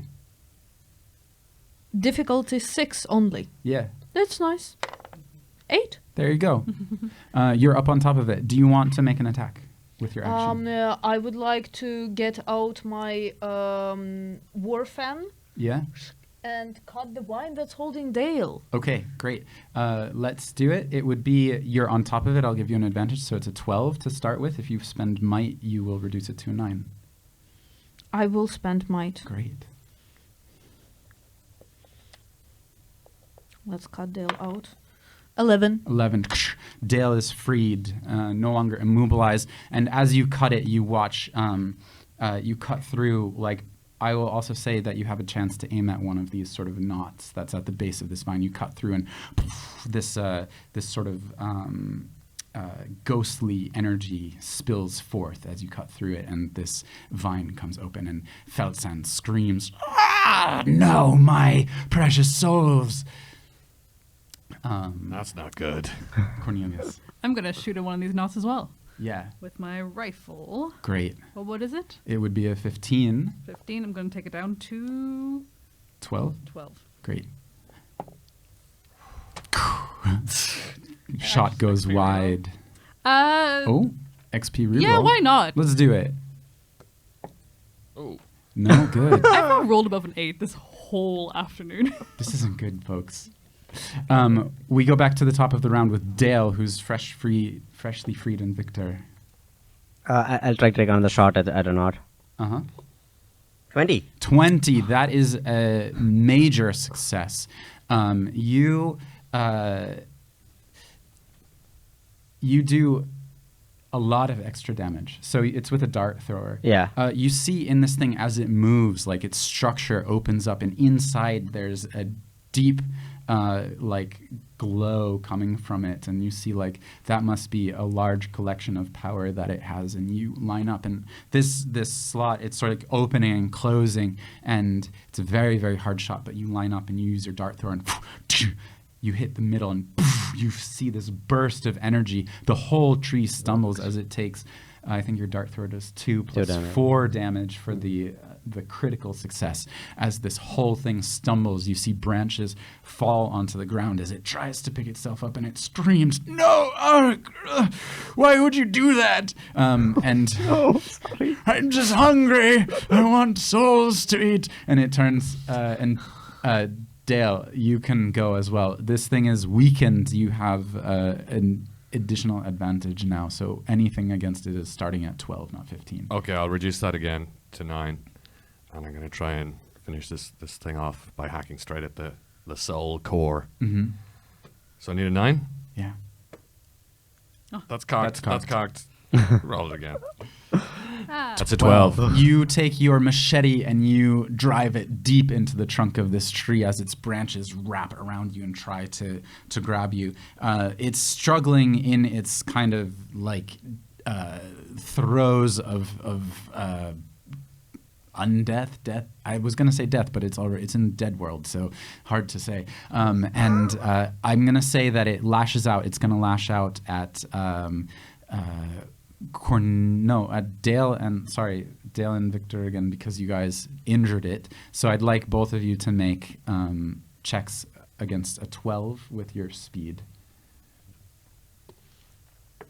Difficulty 6 only. Yeah. That's nice. 8. There you go. You're up on top of it. Do you want to make an attack with your action? I would like to get out my war fan Yeah. and cut the vine that's holding Dale. Okay, great. Let's do it. It would be you're on top of it. I'll give you an advantage. So it's a 12 to start with. If you spend might, you will reduce it to a 9. I will spend might. Great. Let's cut Dale out. 11. 11. Dale is freed, no longer immobilized. And as you cut it, you watch, you cut through, like, I will also say that you have a chance to aim at one of these sort of knots that's at the base of this vine. You cut through, and this sort of ghostly energy spills forth as you cut through it, and this vine comes open, and Feldsand screams, "Ah, no, my precious souls!" That's not good. Cornelius. I'm going to shoot at one of these knots as well Yeah. with my rifle. Great. Well, what is it? It would be a 15. 15. I'm going to take it down to 12. 12. Great. Shot goes XP wide. reroll. XP reroll. Yeah, why not? Let's do it. Oh. No, good. I've not rolled above an 8 this whole afternoon. This isn't good, folks. We go back to the top of the round with Dale, who's freshly freed, and Victor. I'll try to take another shot at a knot. 20. 20. That is a major success. You do a lot of extra damage. So it's with a dart thrower. Yeah. You see in this thing as it moves, like its structure opens up, and inside there's a deep like glow coming from it, and you see like that must be a large collection of power that it has, and you line up, and this slot, it's sort of like opening and closing, and it's a very, very hard shot, but you line up and you use your dart thrower, and you hit the middle, and you see this burst of energy. The whole tree stumbles as it takes, I think your dart thrower does 2 plus 4 damage for the critical success. As this whole thing stumbles, you see branches fall onto the ground as it tries to pick itself up, and it screams, "No! Why would you do that?" And Oh, sorry. "I'm just hungry. I want souls to eat." And it turns, and Dale, you can go as well. This thing is weakened. You have an additional advantage now, so anything against it is starting at 12, not 15. Okay, I'll reduce that again to 9. And I'm going to try and finish this thing off by hacking straight at the soul core. Mm-hmm. So I need a 9? Yeah. That's cocked. That's That's cocked. Roll it again. Ah. That's a 12. You take your machete and you drive it deep into the trunk of this tree as its branches wrap around you and try to grab you. It's struggling in its kind of like throes of death. I was gonna say death, but it's in dead world, so hard to say. And I'm gonna say that it lashes out. It's gonna lash out at Dale and Victor again, because you guys injured it. So I'd like both of you to make checks against a 12 with your speed.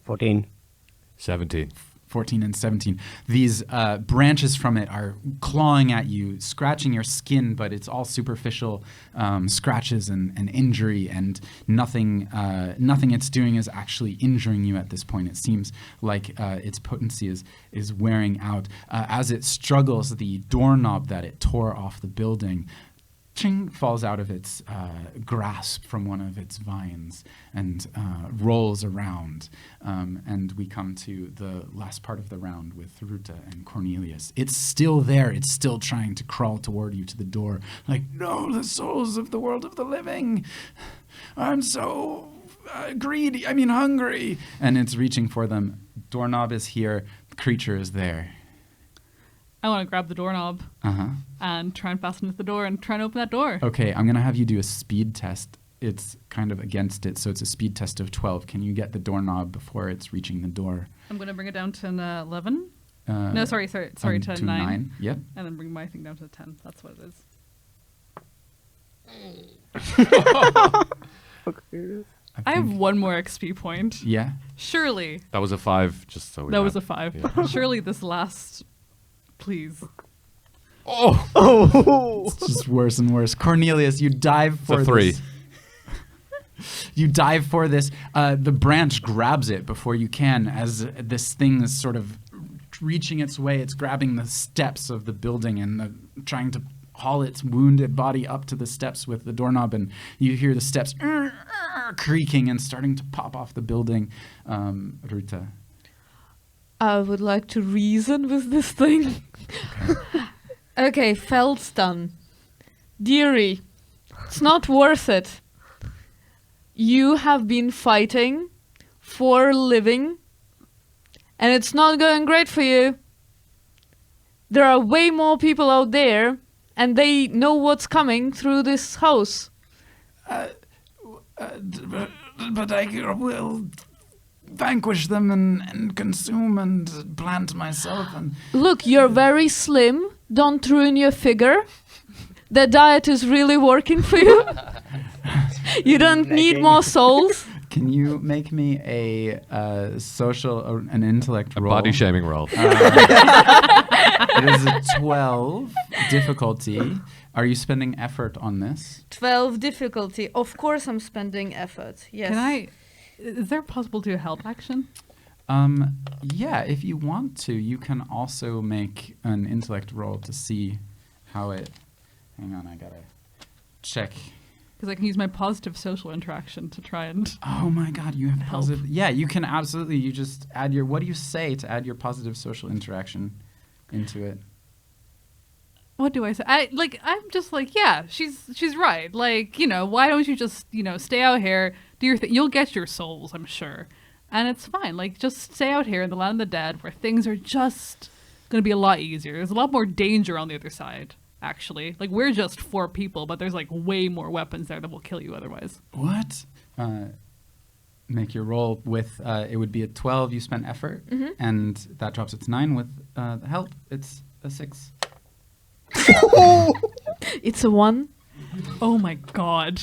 14. 17. 14 and 17. These branches from it are clawing at you, scratching your skin, but it's all superficial scratches and injury, and nothing it's doing is actually injuring you at this point. It seems like its potency is wearing out. As it struggles, the doorknob that it tore off the building ching, falls out of its grasp from one of its vines and rolls around. And we come to the last part of the round with Ruta and Cornelius. It's still there. It's still trying to crawl toward you to the door. Like, no, the souls of the world of the living. I'm so hungry. And it's reaching for them. Doorknob is here. The creature is there. I want to grab the doorknob and try and fasten it to the door and try and open that door. Okay, I'm going to have you do a speed test. It's kind of against it, so it's a speed test of 12. Can you get the doorknob before it's reaching the door? I'm going to bring it down to an 11. No, sorry, to a 9. Yep. And then bring my thing down to a 10. That's what it is. I have one more XP point. Yeah. Surely. That was a 5, just so we That know. was a 5. Yeah. Surely this last... Please. It's just worse and worse. Cornelius, you dive for It's a 3. this. You dive for this. The branch grabs it before you can as this thing is sort of reaching its way. It's grabbing the steps of the building and trying to haul its wounded body up to the steps with the doorknob. And you hear the steps creaking and starting to pop off the building. Ruta. I would like to reason with this thing. Okay, Feldston. Dearie, it's not worth it. You have been fighting for a living, and it's not going great for you. There are way more people out there, and they know what's coming through this house. But I will vanquish them and consume and plant myself. And Look, you're very slim. Don't ruin your figure. The diet is really working for you. You don't need more souls. can you make me a social or an intellect A roll? body shaming roll. It is a 12 difficulty. Are you spending effort on this? 12 difficulty. Of course I'm spending effort. Yes. Is there possible to do a help action? Yeah, if you want to, you can also make an intellect roll to see how it... Hang on, I gotta check. Because I can use my positive social interaction to try and... Oh my god, you have Help. positive... Yeah, you can absolutely, you just add your... What do you say to add your positive social interaction into it? What do I say? I'm just like, yeah, she's right. Like, why don't you just, stay out here, do your thing. You'll get your souls, I'm sure. And it's fine. Like, just stay out here in the land of the dead where things are just going to be a lot easier. There's a lot more danger on the other side, actually. Like, we're just 4 people, but there's, like, way more weapons there that will kill you otherwise. What? Make your roll with... it would be a 12, you spent effort, and that drops it to 9 with help. It's a 6. It's a 1. Oh my god.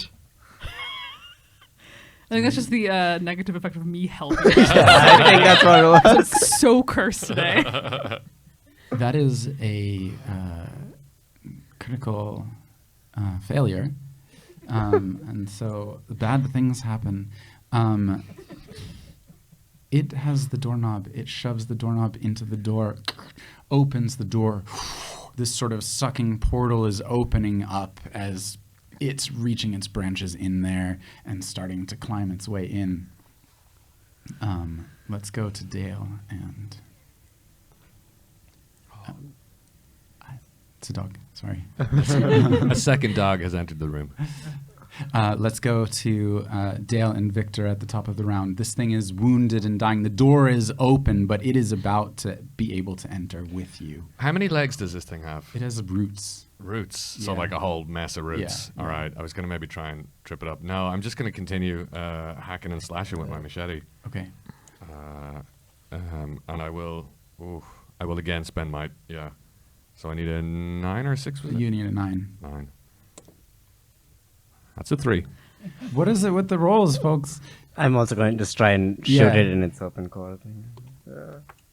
I think that's just the negative effect of me helping. I think that's what it was. So cursed today. That is a critical failure. And so bad things happen. It has the doorknob. It shoves the doorknob into the door, opens the door. This sort of sucking portal is opening up as it's reaching its branches in there and starting to climb its way in. Let's go to Dale and... it's a dog, sorry. A second dog has entered the room. Let's go to Dale and Victor at the top of the round. This thing is wounded and dying. The door is open, but it is about to be able to enter with you. How many legs does this thing have? It has roots. Roots. So Yeah. like a whole mess of roots. Yeah. All right. I was going to maybe try and trip it up. No, I'm just going to continue hacking and slashing with my machete. Okay. And I will again spend my, yeah. So I need a 9 or 6, was it? You need a 9. 9. That's a 3. What is it with the rolls, folks? I'm also going to just try and shoot Yeah. it in its open core.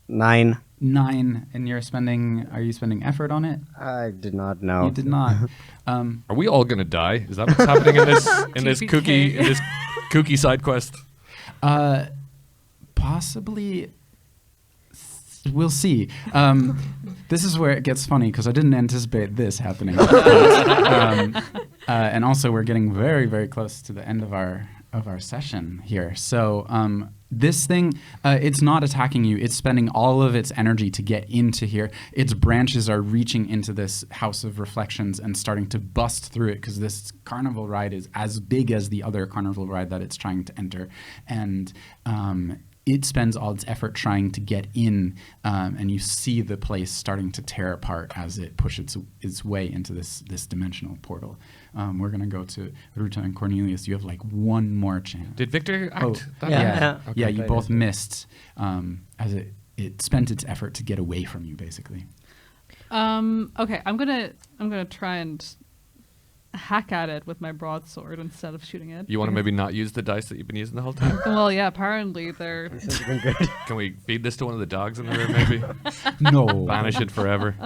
9. 9, and are you spending effort on it? I did not know. You did not. Are we all going to die? Is that what's happening in this TPK. kooky side quest? Possibly. We'll see. This is where it gets funny because I didn't anticipate this happening. And also, we're getting very, very close to the end of our session here. So this thing, it's not attacking you. It's spending all of its energy to get into here. Its branches are reaching into this house of reflections and starting to bust through it, because this carnival ride is as big as the other carnival ride that it's trying to enter. And it spends all its effort trying to get in, and you see the place starting to tear apart as it pushes its way into this dimensional portal. We're going to go to Ruta and Cornelius. You have like one more chance. Did Victor act? Yeah, Okay. you both missed as it spent its effort to get away from you, basically. Okay, I'm gonna try and hack at it with my broadsword instead of shooting it. You want to maybe not use the dice that you've been using the whole time? Well, yeah. Apparently, they're. Can we feed this to one of the dogs in the room, maybe? No. Banish it forever.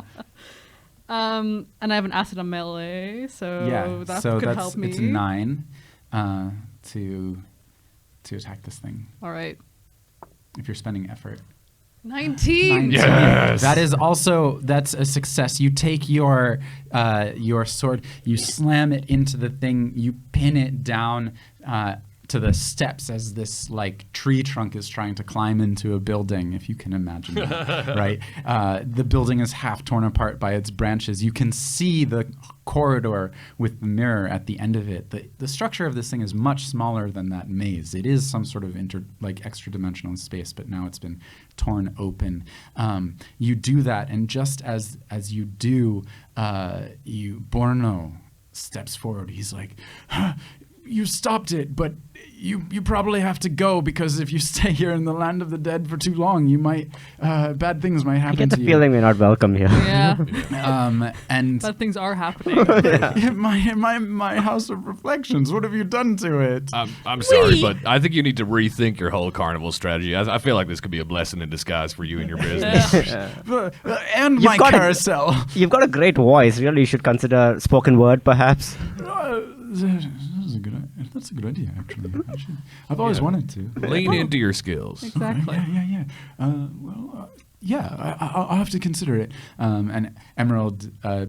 And I have an acid on melee, so that could help me. It's 9 to attack this thing All right, if you're spending effort. 19. Yes! That's a success. You take your sword, you slam it into the thing, you pin it down to the steps as this like tree trunk is trying to climb into a building, if you can imagine that, right? The building is half torn apart by its branches. You can see the corridor with the mirror at the end of it. The structure of this thing is much smaller than that maze. It is some sort of extra dimensional space, but now it's been torn open. You do that, and just as you do, Borno steps forward. He's like, you stopped it, but you probably have to go, because if you stay here in the land of the dead for too long, you might bad things might happen I get the to you. feeling we're not welcome here. Yeah, And bad things are happening. my house of reflections. What have you done to it? I'm sorry, but I think you need to rethink your whole carnival strategy. I feel like this could be a blessing in disguise for you and your business. And You've my got carousel. You've got a great voice. Really, you should consider spoken word, perhaps. That's a good idea, actually. I've always wanted to. Lean into your skills. Exactly. Yeah. I'll have to consider it. And Emerald